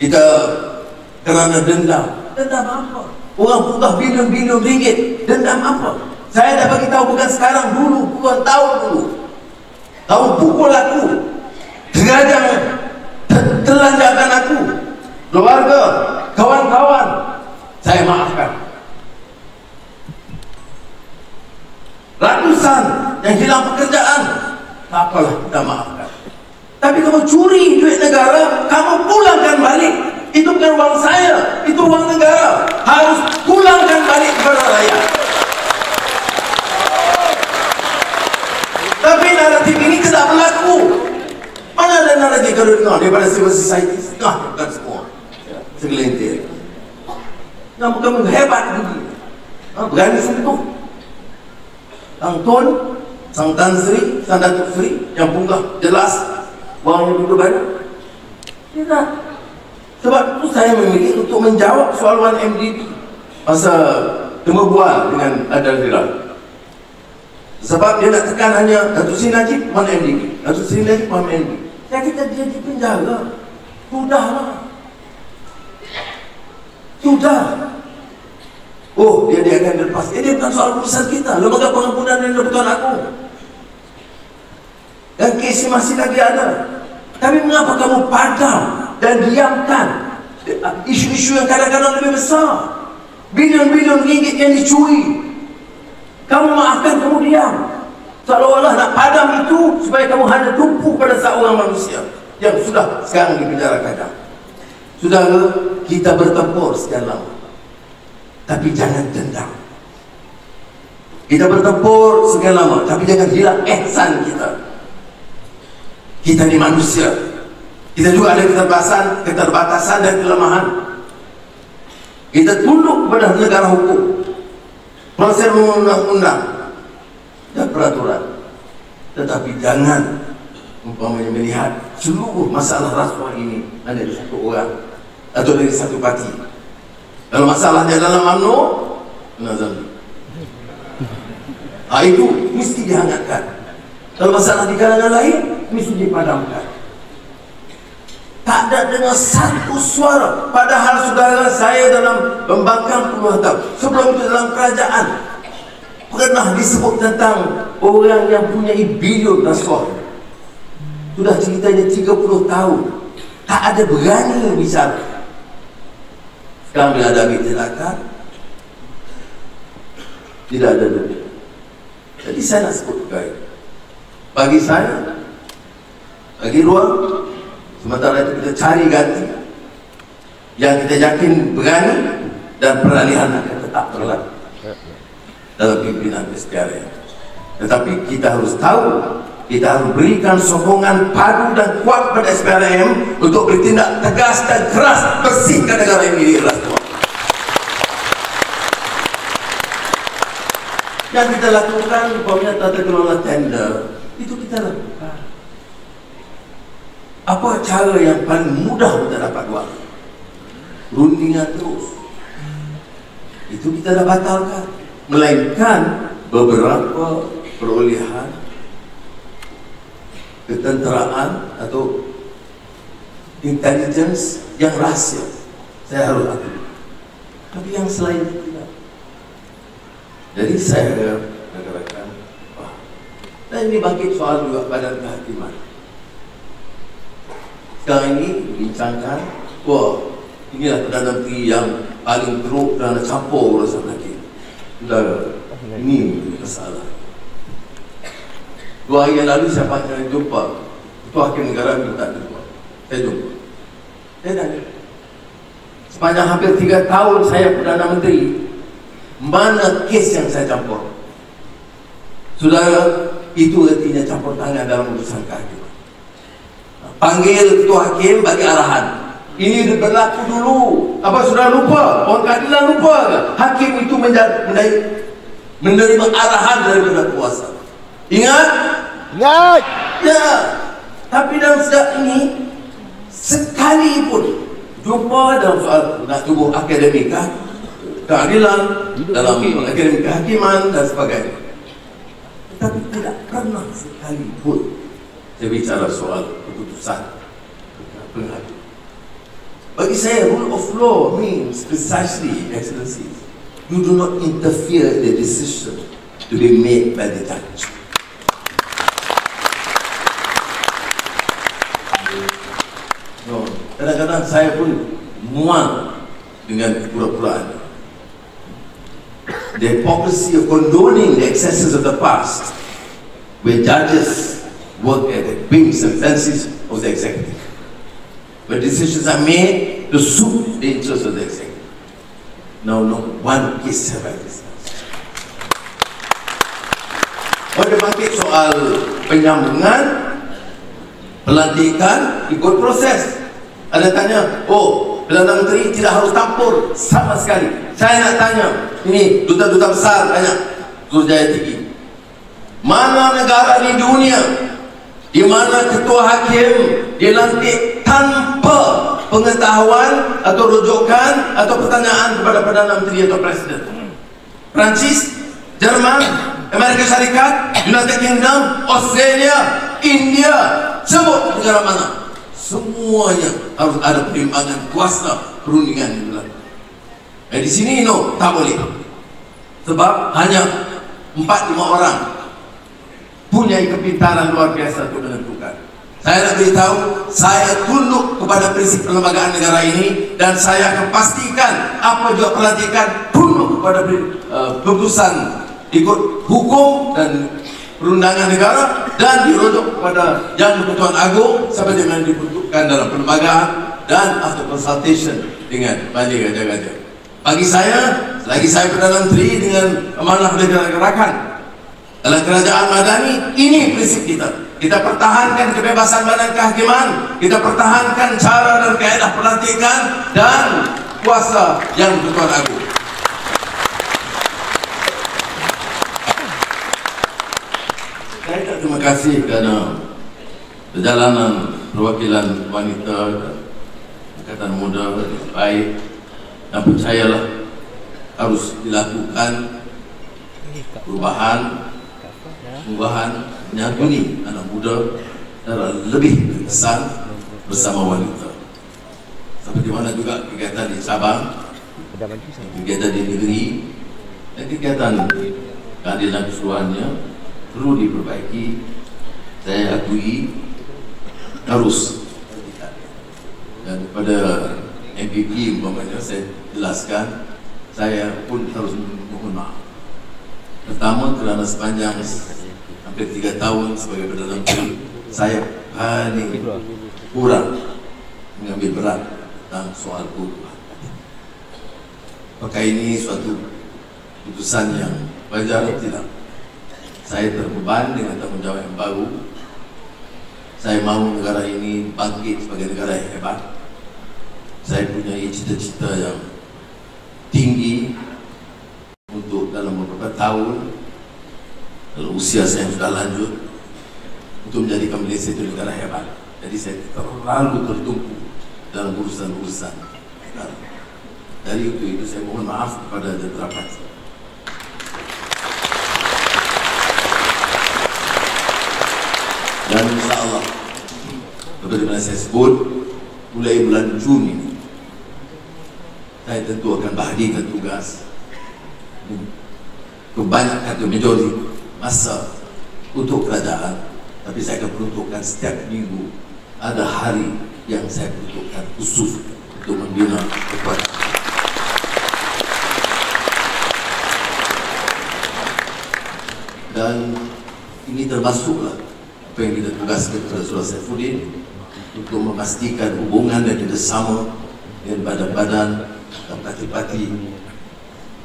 Kita kerana dendam apa? Orang punggah bilion-bilion ringgit, dendam apa? Saya dah bagi tahu bukan sekarang, dulu, bukan tahun dulu. Tahu pukul aku, terajang, telanjangkan aku, keluarga, kawan-kawan, saya maafkan. Ratusan yang hilang pekerjaan, tak apalah, kita maafkan. Tapi kamu curi duit negara, kamu pulangkan balik. Itu bukan uang saya, itu uang negara. Harus pulangkan balik kepada rakyat. Tapi naratif ini tidak berlaku. Mana ada naratif kalau dengar daripada civil society? Bukan semua, segelintir. Kamu hebat begini, berani sentuh. Sang Tun, Sang Tan Sri, Sang Datuk Sri yang punggah jelas wang yang begitu banyak. Tidak. Sebab itu saya memilih untuk menjawab soal 1MDB masa temubual dengan Adal Hilal. Sebab dia nak tekan hanya Datuk Seri Najib 1MDB, Datuk Seri Najib 1MDB. Saya kata dia di penjara. Sudahlah. Sudah. Oh, dia akan lepas. Ini bukan soal urusan kita. Lembaga pengampunan dan Pertuan Agong. Dan kes masih lagi ada. Tapi mengapa kamu padam dan diamkan isu-isu yang kadang-kadang lebih besar? Bilion-bilion ringgit yang dicuri. Kamu maafkan, kamu diam. Seolah-olah nak padam itu supaya kamu hanya tumpu pada seorang manusia yang sudah sekarang di penjara kadang. Saudara, kita bertempur sekian lama, tapi jangan dendam. Kita bertempur sekian lama, tapi jangan hilang ihsan kita. Kita ni manusia. Kita juga ada keterbatasan dan kelemahan. Kita tunduk kepada negara hukum, proses undang-undang dan peraturan. Tetapi jangan umpamanya melihat seluruh masalah rasuah ini hanya dari satu orang atau dari satu parti. Kalau masalahnya dalam UMNO, nazam, itu mesti dihangatkan. Kalau masalah di kalangan lain, mesti dipadamkan. Tak ada dengan satu suara. Padahal saudara, saya dalam pembangkang puluhan tahun, sebelum itu dalam kerajaan, pernah disebut tentang orang yang punya bilion rasuah. Sudah ceritanya 30 tahun, tak ada berani bicara. Sekarang bila ada tindakan, tidak ada duit. Jadi saya nak sebut baik. Bagi saya, bagi ruang, sementara itu kita cari ganti yang kita yakin berani dan peralihan akan tetap berlaku dalam pimpinan SPRM. Tetapi kita harus tahu, kita harus berikan sokongan padu dan kuat pada SPRM untuk bertindak tegas dan keras bersihkan negara ini dari rasuah. Yang kita lakukan umpamanya tata kelola tender, itu kita lakukan. Apa cara yang paling mudah kita dapat uang? Rundingan terus. Itu kita dah batalkan. Melainkan beberapa perolehan ketenteraan atau intelligence yang rahsia, saya harus akui. Tapi yang selain itu tidak. Jadi saya mengatakan, dan ini bangkit soal juga badan kehakiman. Sekarang ini dibincangkan, inilah Perdana Menteri yang paling teruk kerana campur urusan hakim. Sudah, ini masalah. 2 hari yang lalu saya pernah jumpa Ketua Hakim Negara minta jumpa. Saya jumpa. Saya tanya, sepanjang hampir 3 tahun saya Perdana Menteri, mana kes yang saya campur? Saudara, itu artinya campur tangan dalam urusan kehakiman. Panggil Ketua Hakim bagi arahan. Ini berlaku dulu. Apa sudah lupa? Orang keadilan lupa ke? Hakim itu menerima arahan daripada kuasa. Ingat? Ingat. Ya. Tapi dalam sejak ini, sekalipun jumpa dalam soal nak tubuh akademika, keadilan, dalam akademik kehakiman dan sebagainya. Tetapi tidak pernah sekalipun saya bicara soal keputusan penghakim. Bagi saya, rule of law means precisely, Excellency, you do not interfere in the decision to be made by the judge. No, kadang-kadang saya pun mual dengan pura-puraan. The hypocrisy of condoning the excesses of the past, where judges work at the whims and fancies of the executive, where decisions are made to suit the interests of the executive. Now, not one case have I discussed. Pada bangkit soal penyambungan, pelantikan, ikut proses. Ada tanya, Perdana Menteri tidak harus campur sama sekali. Saya nak tanya, ini duta-duta besar banyak, Zulkifli tinggi. Mana negara di dunia di mana ketua hakim dilantik tanpa pengetahuan atau rujukan atau pertanyaan kepada Perdana Menteri atau Presiden? Perancis, Jerman, Amerika Syarikat, United Kingdom, Australia, India, sebut negara mana? Semuanya harus ada perimbangan kuasa perundingan yang berlaku. Di sini tak boleh. Sebab hanya 4-5 orang punya kepintaran luar biasa untuk menentukan. Saya nak beritahu, saya tunduk kepada prinsip perlembagaan negara ini dan saya akan pastikan apa juga pelantikan tunduk kepada keputusan ikut hukum dan perundangan negara dan dirujuk kepada Yang di-Pertuan Agong sampai dengan dibentukkan dalam perlembagaan dan after consultation dengan Balai Gajah-Gajah. Bagi saya, selagi saya Perdana Menteri dengan amanah negara-gerakan dalam kerajaan madani, ini prinsip kita. Kita pertahankan kebebasan badan kehakiman, kita pertahankan cara dan kaedah pelantikan dan kuasa Yang di-Pertuan Agong. Saya terima kasih kerana perjalanan perwakilan wanita dan Angkatan Muda baik, dan percayalah harus dilakukan perubahan menyantuni anak muda secara lebih berkesan bersama wanita. Seperti mana juga kegiatan di Sabang, kegiatan di negeri, dan kegiatan keadilan keseluruhannya perlu diperbaiki. Saya akui harus, dan kepada MPP umpamanya saya jelaskan, saya pun harus mohon maaf. Pertama, kerana sepanjang hampir 3 tahun sebagai Perdana Menteri, saya paling kurang mengambil berat tentang soal perubahan. Apakah ini suatu putusan yang wajar atau tidak? Saya terbeban dengan tanggungjawab yang baru. Saya mahu negara ini bangkit sebagai negara yang hebat. Saya punya cita-cita yang tinggi untuk dalam beberapa tahun, dalam usia saya yang sudah lanjut, untuk menjadikan Malaysia itu negara hebat. Jadi saya terlalu tertumpu dalam urusan-urusan negara. Dari itu saya mohon maaf kepada jentera parti. Dan insyaAllah, seperti mana saya sebut, mulai bulan Jun ini, saya tentu akan bahagikan tugas kebanyakan atau majoriti masa untuk kerajaan. Tapi saya akan peruntukkan setiap minggu ada hari yang saya peruntukkan khusus untuk membina kekuatan. Dan ini termasuklah apa yang kita tugaskan kepada Saudara Saifuddin untuk memastikan hubungan dan kerjasama dengan badan-badan dan parti-parti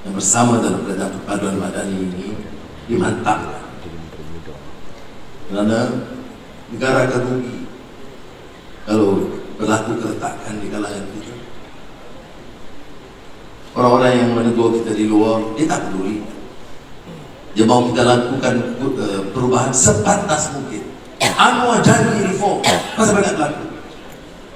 yang bersama dalam Kerajaan Perpaduan Madani ini dimantapkan. Kerana negara akan rugi kalau berlaku keretakan di kalangan kita. Orang-orang yang menegur kita di luar, dia tak peduli. Dia mahu kita lakukan perubahan sepantas mungkin. Anwar janji reform, masa banyak laku.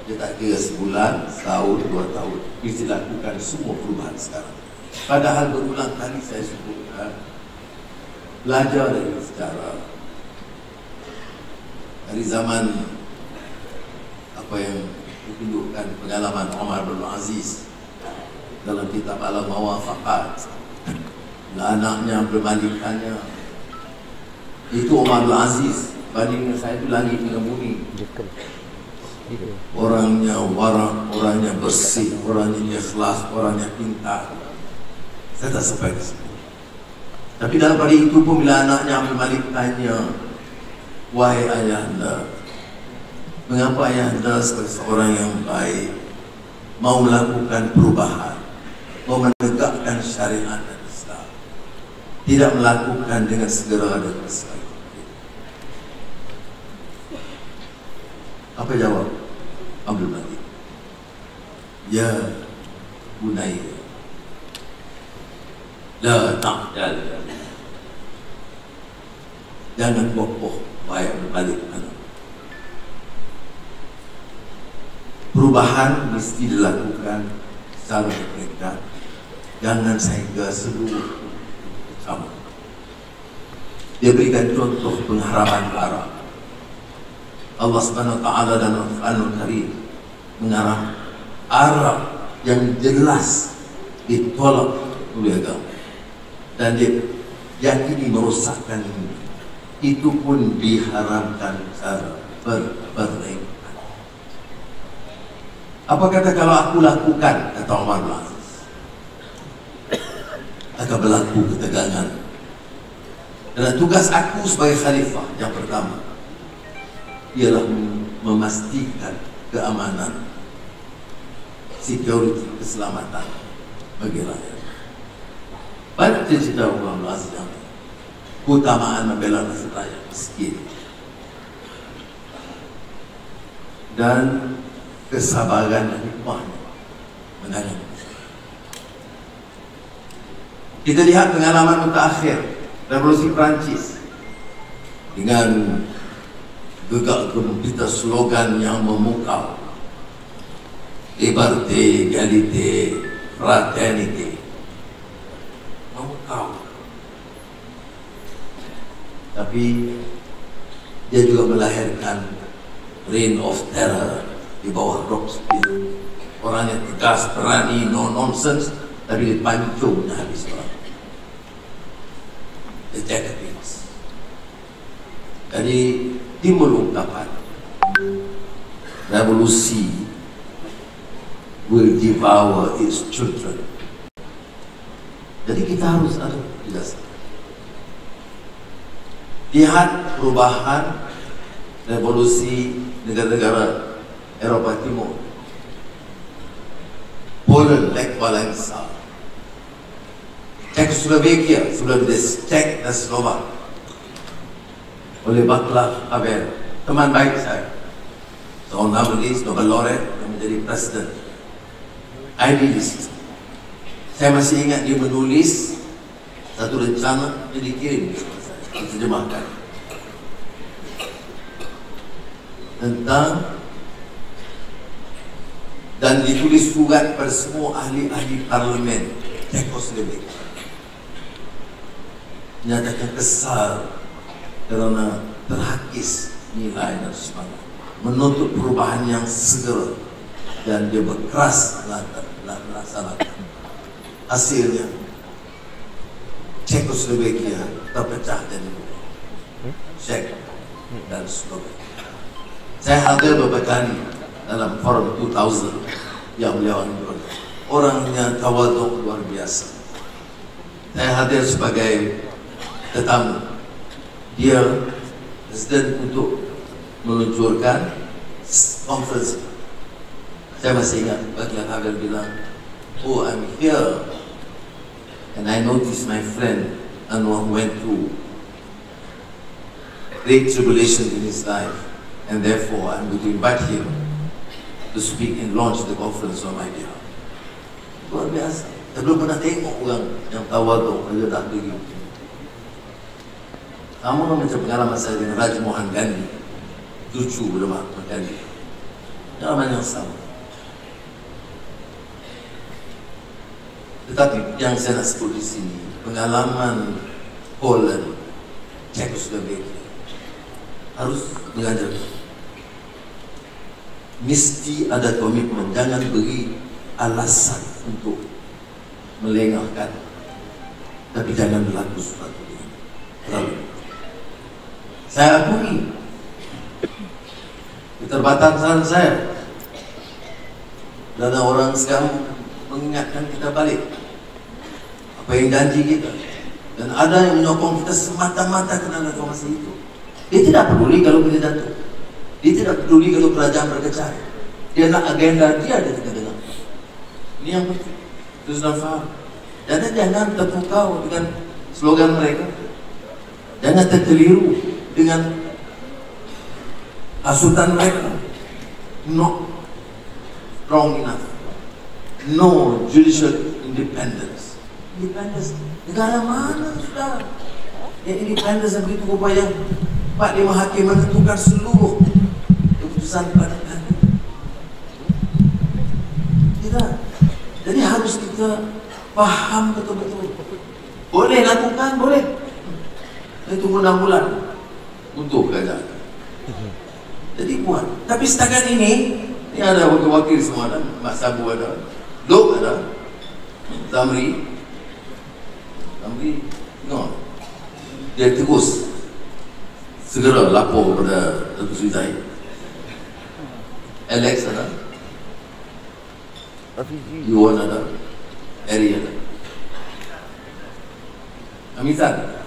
Dia tak kira sebulan, setahun, 2 tahun, mesti lakukan semua perubahan sekarang. Padahal berulang kali saya sebutkan, belajar dari sejarah. Dari zaman apa yang ditunjukkan pengalaman Omar bin Aziz dalam kitab Al-Mawafaqat, anaknya berbandingkannya, itu Omar bin Aziz, bandingnya saya itu langit dengan bumi. Orangnya warak, orangnya bersih, orangnya ikhlas, orangnya pintar. Saya tak sampai ke sini. Tapi dalam pada itu pun bila anaknya Abdul Malik tanya, wahai ayahanda, mengapa ayahanda sebagai seorang yang baik mau melakukan perubahan, mau menegakkan syariat dan Islam, tidak melakukan dengan segera dan sekali? Apa jawab Abdul Malik? Ya bunayya, la ta'jal, jangan bohong wahai Abdul Malik. Perubahan mesti dilakukan secara berperingkat, jangan sehingga seluruh sama. Dia berikan contoh pengharapan Arab. Allah Subhanahu wa taala dalam Al-Qur'anul Karim mengarang Arab yang jelas ditolak oleh agama dan dia yakini merosakkan itu pun diharamkan secara berperingkat. Apa kata kalau aku lakukan, kata Omar bin Aziz, akan berlaku ketegangan. Dan tugas aku sebagai khalifah yang pertama ialah memastikan keamanan, security, keselamatan bagi rakyat. Banyak cerita orang Aziz yang keutamaan membela nasib rakyat miskin dan kesabaran dan hikmahnya menangani. Kita lihat pengalaman mutakhir Revolusi Perancis dengan gegak gempita slogan yang memukau Liberté, Égalité, Fraternité. Memukau. Tapi dia juga melahirkan reign of terror di bawah Robespierre. Orang yang tegas, berani, no nonsense, tapi dipancungnya habis orang. The Jacobins. Jadi timbul ungkapan revolusi will devour its children. Jadi kita harus ada jelas. Lihat perubahan revolusi negara-negara Eropa Timur. Poland, Lech Walesa, Czechoslovakia sudah di-stek dan Slovak oleh Václav Havel, teman baik saya, seorang nobelis, Nobel laureate yang menjadi presiden, idealist. Saya masih ingat dia menulis satu rencana yang dikirim kepada saya, diterjemahkan tentang dan ditulis surat pada semua ahli-ahli parlimen Czechoslovakia, menyatakan kesal kerana terhakis nilai dan semangat, menuntut perubahan yang segera, dan dia berkeras melaksanakan. Hasilnya Czechoslovakia terpecah jadi dua, Czech dan Slovakia. Saya hadir beberapa kali dalam forum 2000 yang beliau anjurkan. Orangnya tawaduk luar biasa. Saya hadir sebagai tetamu. Dia presiden untuk meluncurkan conference. Saya masih ingat Václav Havel bilang, "Oh, I'm here and I noticed my friend Anwar went through great tribulation in his life, and therefore I'm going to invite him to speak and launch the conference on my behalf." Luar biasa. Saya belum pernah tengok orang yang tawaduk rendah begitu. Sama macam pengalaman saya dengan Raja Mohan Gandhi, cucu Mahatma Gandhi. Pengalaman yang sama. Tetapi yang saya nak sebut di sini, pengalaman Poland, Czechoslovakia harus mengajar. Mesti ada komitmen, jangan beri alasan untuk melengahkan, tapi jangan berlaku sesuatu yang terlalu. Saya akui keterbatasan saya, dan orang sekarang mengingatkan kita balik apa yang janji kita, dan ada yang menyokong kita semata-mata kerana reformasi itu. Dia tidak peduli kalau kita jatuh, dia tidak peduli kalau kerajaan berkecah, dia nak agenda dia kita dengar. Ini yang penting, itu sudah faham. Dan jangan terpukau dengan slogan mereka, jangan terkeliru dengan hasutan mereka. Not strong enough, no judicial independence. Independence negara mana sudah yang independence yang begitu rupa, yang 4-5 hakim menentukan seluruh keputusan pengadilan. Tidak. Jadi harus kita faham betul-betul. Boleh lakukan, boleh. Saya tunggu 6 bulan untuk kerajaan. Jadi buat. Tapi setakat ini ada wakil-wakil semua ada. Mak Sabu ada, Lok ada, Zamri, no, dia terus segera lapor kepada Datuk Seri Zahid. Alex ada, Yuan ada, Eri ada, Amisan,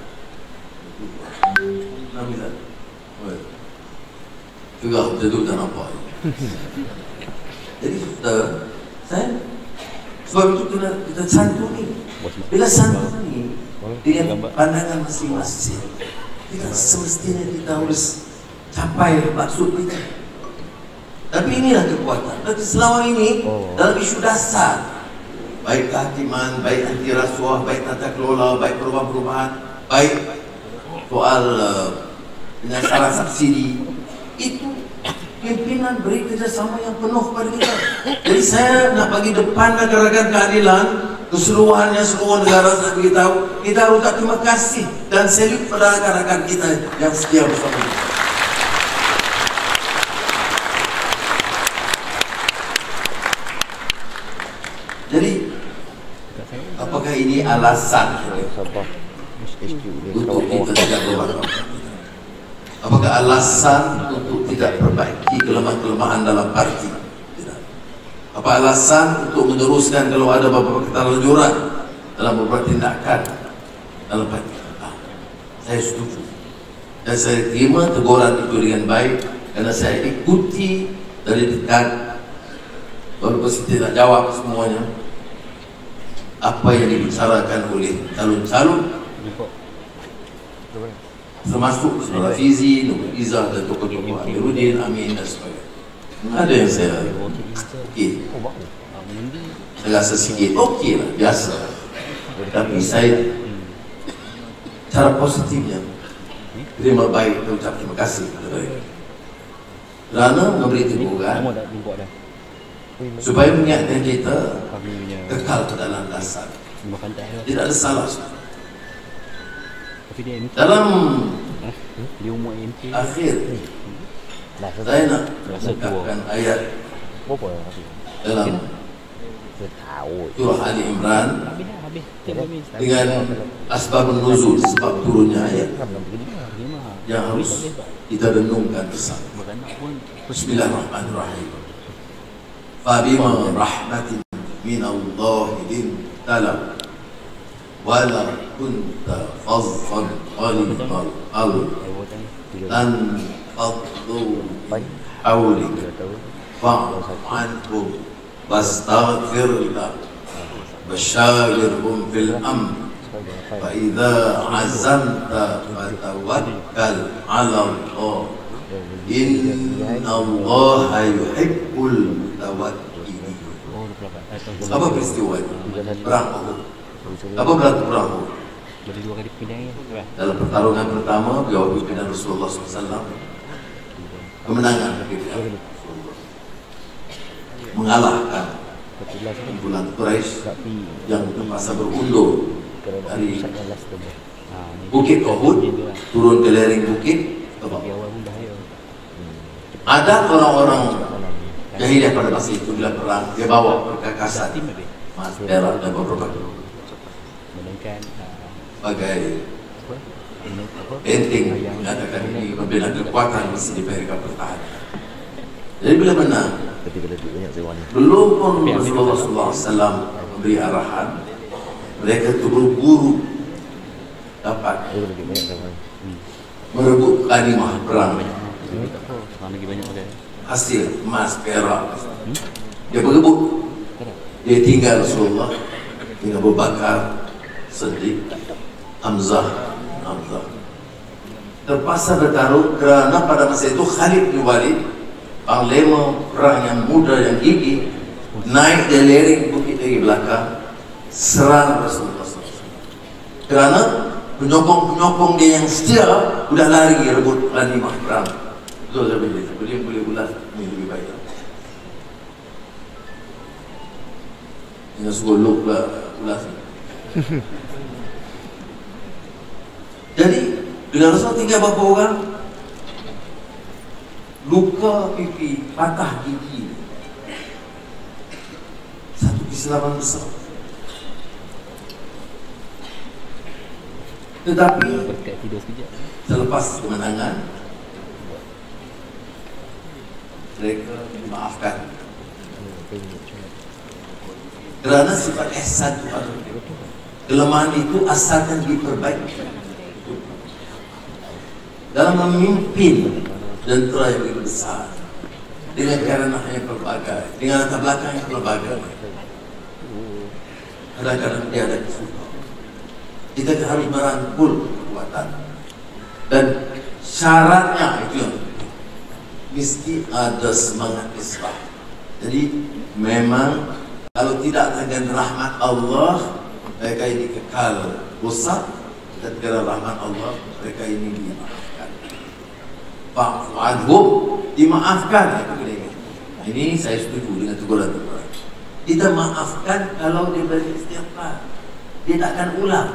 Juga duduk dan nampak. Jadi saya sebab itu kita santuni. Bila santuni dengan pandangan masing-masing, kita semestinya kita harus capai maksud kita. Tapi inilah kekuatan. Tapi selama ini dalam isu dasar, baik kehakiman, baik anti rasuah, baik tata kelola, baik perubahan-perubahan, baik soal penyasaran subsidi, itu pimpinan beri kerjasama yang penuh kepada kita. Jadi saya nak bagi depan rakan-rakan keadilan keseluruhannya, seluruh negara saya beritahu, kita harus ucap terima kasih dan salut pada rakan-rakan kita yang setia bersama kita. Jadi apakah ini alasan untuk kita tidak berlaku? Apakah alasan untuk tidak perbaiki kelemahan-kelemahan dalam parti? Tidak. Apa alasan untuk meneruskan kalau ada beberapa keterlanjuran dalam beberapa tindakan dalam parti? Saya setuju. Dan saya terima teguran itu dengan baik karena saya ikuti dari dekat, walaupun saya tidak jawab semuanya apa yang dibicarakan oleh calon-calon, termasuk Saudara Fizi, Nur Izzah dan tokoh-tokoh Amiruddin, Amin dan sebagainya. Ada yang saya saya rasa sikit okey lah, biasa. Tapi saya cara positifnya terima baik dan ucap terima kasih kepada mereka kerana memberi teguran supaya mengingatkan kita kekal ke dalam dasar. Tidak ada salah. Dalam akhir saya nak mengungkapkan ayat dalam surah Ali Imran dengan asbabun nuzul, sebab turunnya ayat yang harus kita renungkan bersama. Bismillahirrahmanirrahim. Fabima rahmatin minallahi lintalam wala kunta fazzan ghalidhal qalbi lan faddu hawlika fa'fu anhum wastaghfir lahum wasyawirhum fil amr fa idza azamta fatawakkal 'ala Allah innallaha yuhibbul mutawakkilin. Apa peristiwa itu? Perang Uhud. Apa berlaku perang Uhud? Dalam pertarungan pertama, beliau pimpinan Rasulullah SAW kemenangan mengalahkan kumpulan Quraisy yang terpaksa berundur dari Bukit Uhud turun ke lereng bukit ke bawah. Ada orang-orang jahiliyah pada masa itu bila perang dia bawa perkakasan, emas, perak dan beberapa sebagai benteng mengatakan ini membela kekuatan mesti diberikan pertahanan. Jadi bila menang, belum pun Rasulullah SAW memberi arahan, mereka terburu-buru dapat merebut ghanimah perang, hasil emas, perak. Dia berebut, dia tinggal Rasulullah, tinggal Abu Bakar, Siddiq, Hamzah. Terpaksa bertaruh kerana pada masa itu Khalid bin Walid, panglima perang yang muda yang gigih, naik dari lereng bukit dari belakang serang Rasulullah SAW. Kerana penyokong-penyokong dia yang setia sudah lari rebut ghanimah perang. Betul tak boleh ulas ini lebih baik. Jangan suruh luk pula ulas. Jadi bila Rasul tinggal berapa orang, luka pipi, patah gigi, satu kesilapan besar. Tetapi selepas kemenangan mereka dimaafkan kerana sifat ihsan itu ada. Kelemahan itu asalkan diperbaiki dalam memimpin dan terai yang begitu besar, dengan kerana yang pelbagai, dengan latar belakang yang pelbagai. Kadang-kadang dia ada kesulitan. Kita harus merangkul kekuatan, dan syaratnya itu yang mesti ada semangat Islam. Jadi memang kalau tidak dengan rahmat Allah, mereka ini kekal rusak, dan kerana rahmat Allah mereka ini dimaafkan. Fa'fu anhum, dimaafkan. Ini saya setuju dengan teguran-teguran. Kita maafkan kalau dia beristighfar, dia tak akan ulang.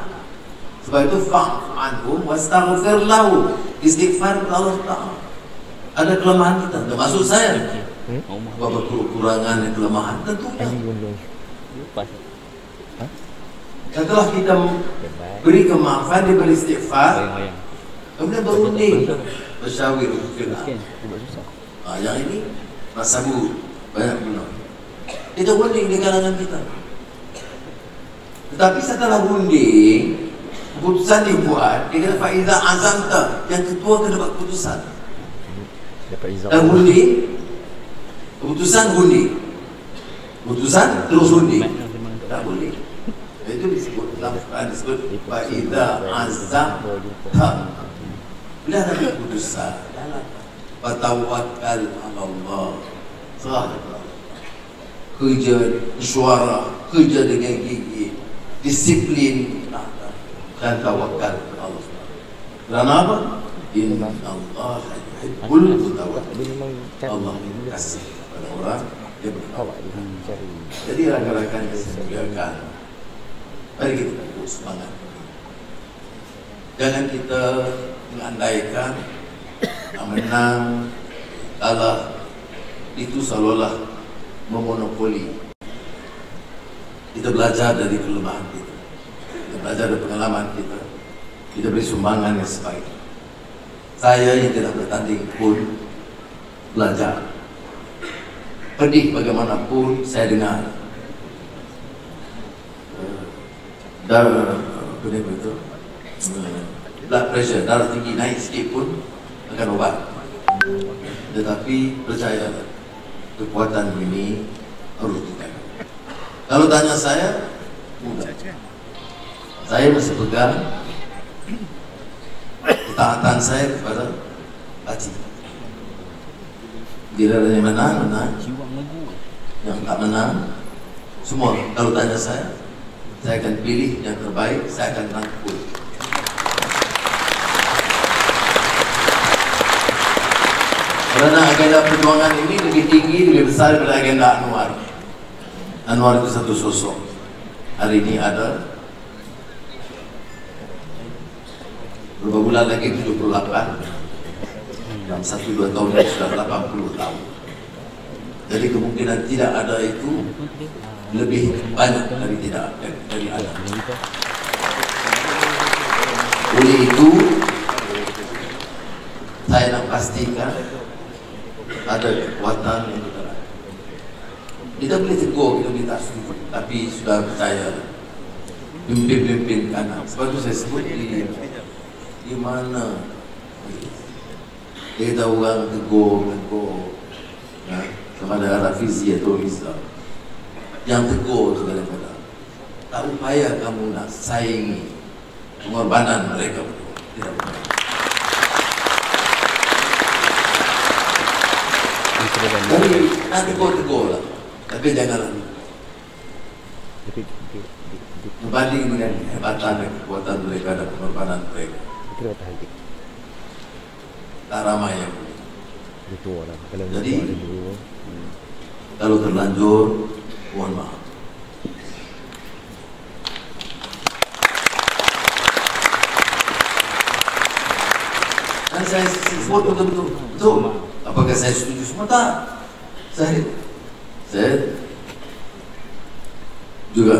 Sebab itu fa'fu anhum wastaghfir lahu, istighfar kepada Allah Taala. Ada kelemahan kita, termasuk saya. Bapak kekurangan dan kelemahan tentunya. Setelah kita beri kemaafan, dia beristighfar, kemudian berunding, bersyawir. Yang ini rasa buruk banyak guna. Kita runding di kalangan kita. Tetapi setelah runding, keputusan dibuat, dia kata fa'iza azamta, yang ketua kena buat keputusan. Dan runding, keputusan runding, keputusan terus runding, tak boleh. Itu disebut dalam Quran, disebut fa'iza azamta. Bila ada keputusan, fatawakkal ala Allah, serah kepada Allah. Kerja suara, kerja dengan gigi, disiplin, dan tawakal kepada Allah. Kerana apa? Inna Allah yuhibbul mutawakkilin. Allah kasih kepada orang yang bertawakal. Jadi rakan-rakan yang saya muliakan, mari kita kumpul semangat. Jangan kita mengandaikan menang, kalah, itu seolah-olah memonopoli. Kita belajar dari kelemahan kita, kita belajar dari pengalaman kita, kita beri sumbangan yang sebaik. Saya yang tidak bertanding pun belajar. Pedih bagaimanapun saya dengar darah blood pressure, darah tinggi naik sedikit pun akan obat. Tetapi percayalah, kekuatan ini harus dijaga. Kalau tanya saya, mudah. Saya masih pegang ketaatan saya kepada Haji. Bila ada yang menang, menang. Yang tak menang, semua. Kalau tanya saya akan pilih yang terbaik, saya akan rangkul. Kerana agenda perjuangan ini lebih tinggi, lebih besar daripada agenda Anwar. Anwar itu satu sosok. Hari ini ada beberapa bulan lagi 78. Dalam 1-2 tahun ini sudah 80 tahun. Jadi kemungkinan tidak ada itu lebih banyak dari tidak dari ada. Oleh itu saya nak pastikan ada kekuatan yang bergerak. Kita boleh tegur, kita boleh tak setuju, tapi sudah percaya pimpin-pimpin kanan. Sebab itu saya sebut di mana kita orang tegur ya, kepada Rafizi atau Rizal. Yang tegur itu kadang-kadang tak upaya kamu nak saingi pengorbanan mereka. Tidak boleh. Jadi nak tegur lah, tapi janganlah berbanding dengan kehebatan dan kekuatan mereka dan pengorbanan mereka. Tak ramai yang boleh. Jadi kalau terlanjur, mohon maaf. Dan saya sebut betul-betul. Apakah saya setuju semua? Tak. Saya juga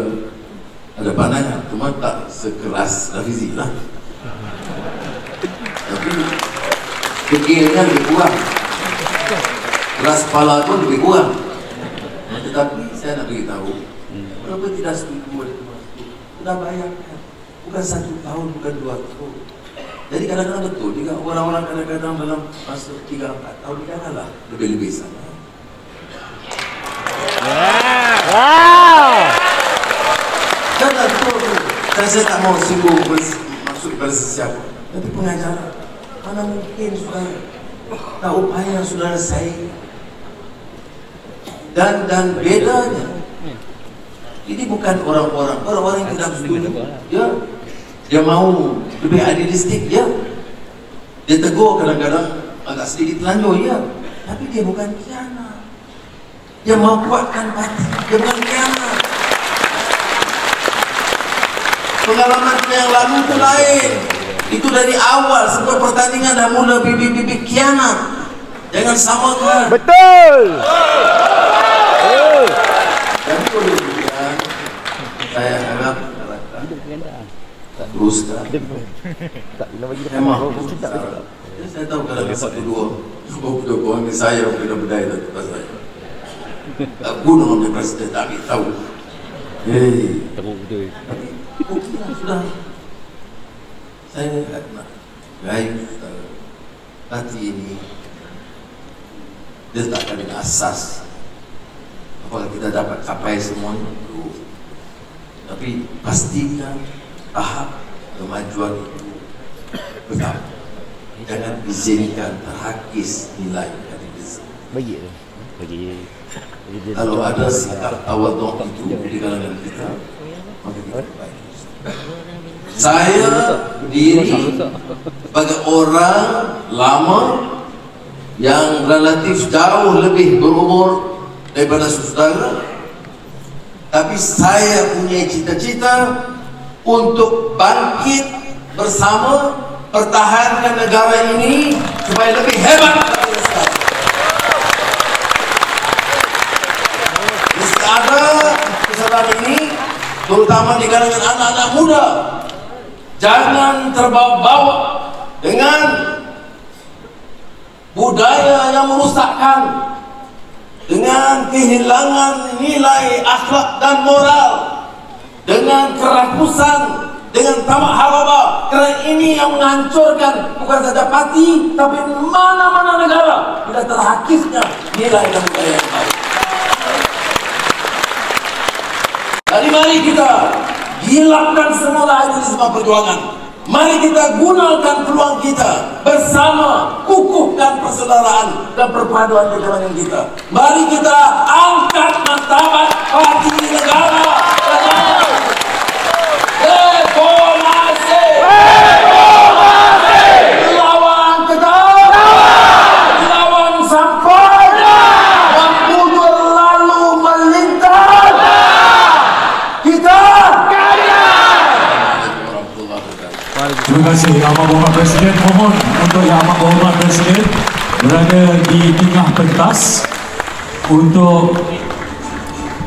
ada pandangan, cuma tak sekeras Rafizi lah. Tapi fikirnya lebih kurang, keras kepala pun lebih kurang. Tetapi saya nak beritahu, kenapa tidak setuju oleh teman itu? Sudah bayangkan, bukan 1 tahun, bukan 2 tahun. Jadi kadang-kadang betul juga orang-orang kadang-kadang dalam masa 3-4 tahun dia kalah lebih-lebih sama. Wow. Jangan betul. Saya tak mau singgung maksud pada sesiapa. Tapi pengacara, mana mungkin saudara tak upaya saudara saya. Dan bedanya, ini bukan orang-orang yang tidak setuju. Ya, dia mau lebih adilistik, ya. Dia tegur kadang-kadang agak sedikit lanjut, ya. Tapi dia bukan khianat. Dia mau kuatkan parti, dia bukan khianat. Pengalaman yang lalu itu lain. Itu dari awal sebelum pertandingan dah mula bibit-bibit khianat. Jangan samakan. Betul. Dan boleh demikian, saya harap teruskan. Memang saya tahu kalau satu dua orang saya beda berdaya tempat saya. Tak bunuh oleh presiden tak tahu. Hei, sudah. Saya nak baik hati ini diletakkan dengan asas. Apakah kita dapat capai semuanya? Tapi pastikan tahap kemajuan itu betul. Jangan izinkan terhakis nilai kandidat. Bagi. Kalau ada sikap tawaduk itu di kalangan kita, maka kita baik. Saya diri sebagai orang lama yang relatif jauh lebih berumur daripada saudara, tapi saya punya cita-cita untuk bangkit bersama, pertahankan negara ini supaya lebih hebat daripada sekarang. Mesti ada kesadaran ini, terutama di kalangan anak-anak muda. Jangan terbawa-bawa dengan budaya yang merusakkan, dengan kehilangan nilai akhlak dan moral, dengan kerakusan, dengan tamak haraba. Kerana ini yang menghancurkan bukan saja parti, tapi mana-mana negara bila terhakisnya nilai dan budaya yang baik. Jadi mari kita hilangkan semula idealisme perjuangan. Mari kita gunakan peluang kita bersama, kukuhkan persaudaraan dan perpaduan di kalangan kita. Mari kita angkat martabat parti negara. Reformasi! Lawan kejam! Lawan sampai! Waktu berlalu melintas! Kita! Terima kasih Yang Amat Berhormat Presiden. Mohon untuk Yang Amat Berhormat Presiden berada di tengah pentas untuk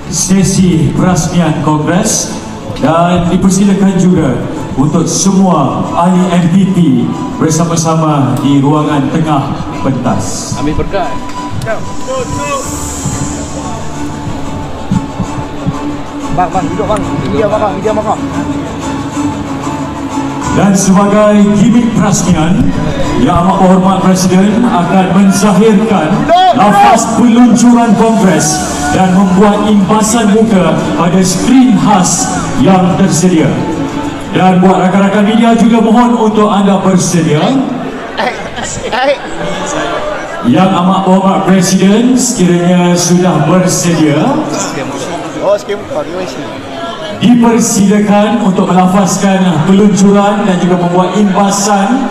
sesi perasmian Kongres, dan dipersilakan juga untuk semua ahli MPP bersama-sama di ruangan tengah pentas. Ambil berkat. Bang, duduk bang. Video bang. Dan sebagai gimmick perasmian, Yang Amat Berhormat Presiden akan menzahirkan lafaz peluncuran Kongres dan membuat imbasan muka pada skrin khas yang tersedia. Dan buat rakan-rakan media juga mohon untuk anda bersedia. Yang Amat Berhormat Presiden sekiranya sudah bersedia, dipersilakan untuk melafazkan peluncuran dan juga membuat imbasan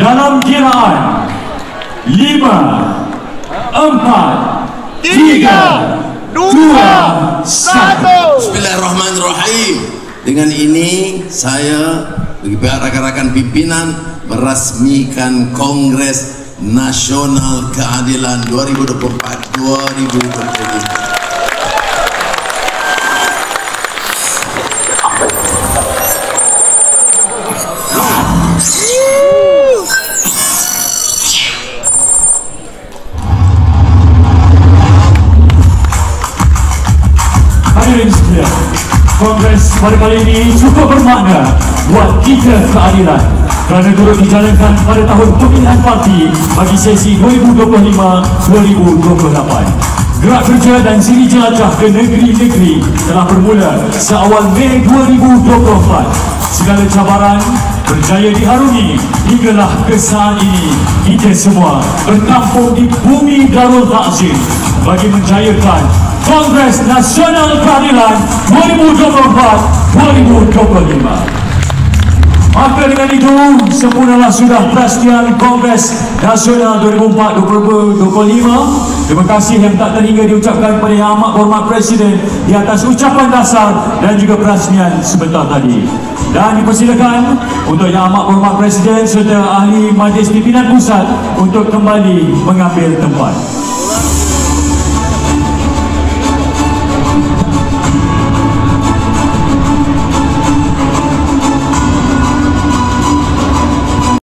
dalam kiraan 5, 4, 3, 2, 1. Bismillahirrahmanirrahim. Dengan ini saya bagi pihak rakan-rakan pimpinan merasmikan Kongres Nasional Keadilan 2024-2025. Kongres pada kali ini cukup bermakna buat kita keadilan. kerana turut dijalankan pada tahun pemilihan parti bagi sesi 2025-2028. Gerak kerja dan siri jelajah ke negeri-negeri telah bermula seawal Mei 2024. Segala cabaran berjaya diharungi hinggalah ke saat ini kita semua berkampung di bumi Darul Takzim bagi menjayakan Kongres Nasional Keadilan 2024-2025. Maka dengan itu, sempurnalah sudah perasmian Kongres Nasional 2024-2025. Terima kasih yang tak terhingga diucapkan kepada Yang Amat Berhormat Presiden di atas ucapan dasar dan juga perasmian sebentar tadi. Dan dipersilakan untuk Yang Amat Berhormat Presiden serta Ahli Majlis Pimpinan Pusat untuk kembali mengambil tempat.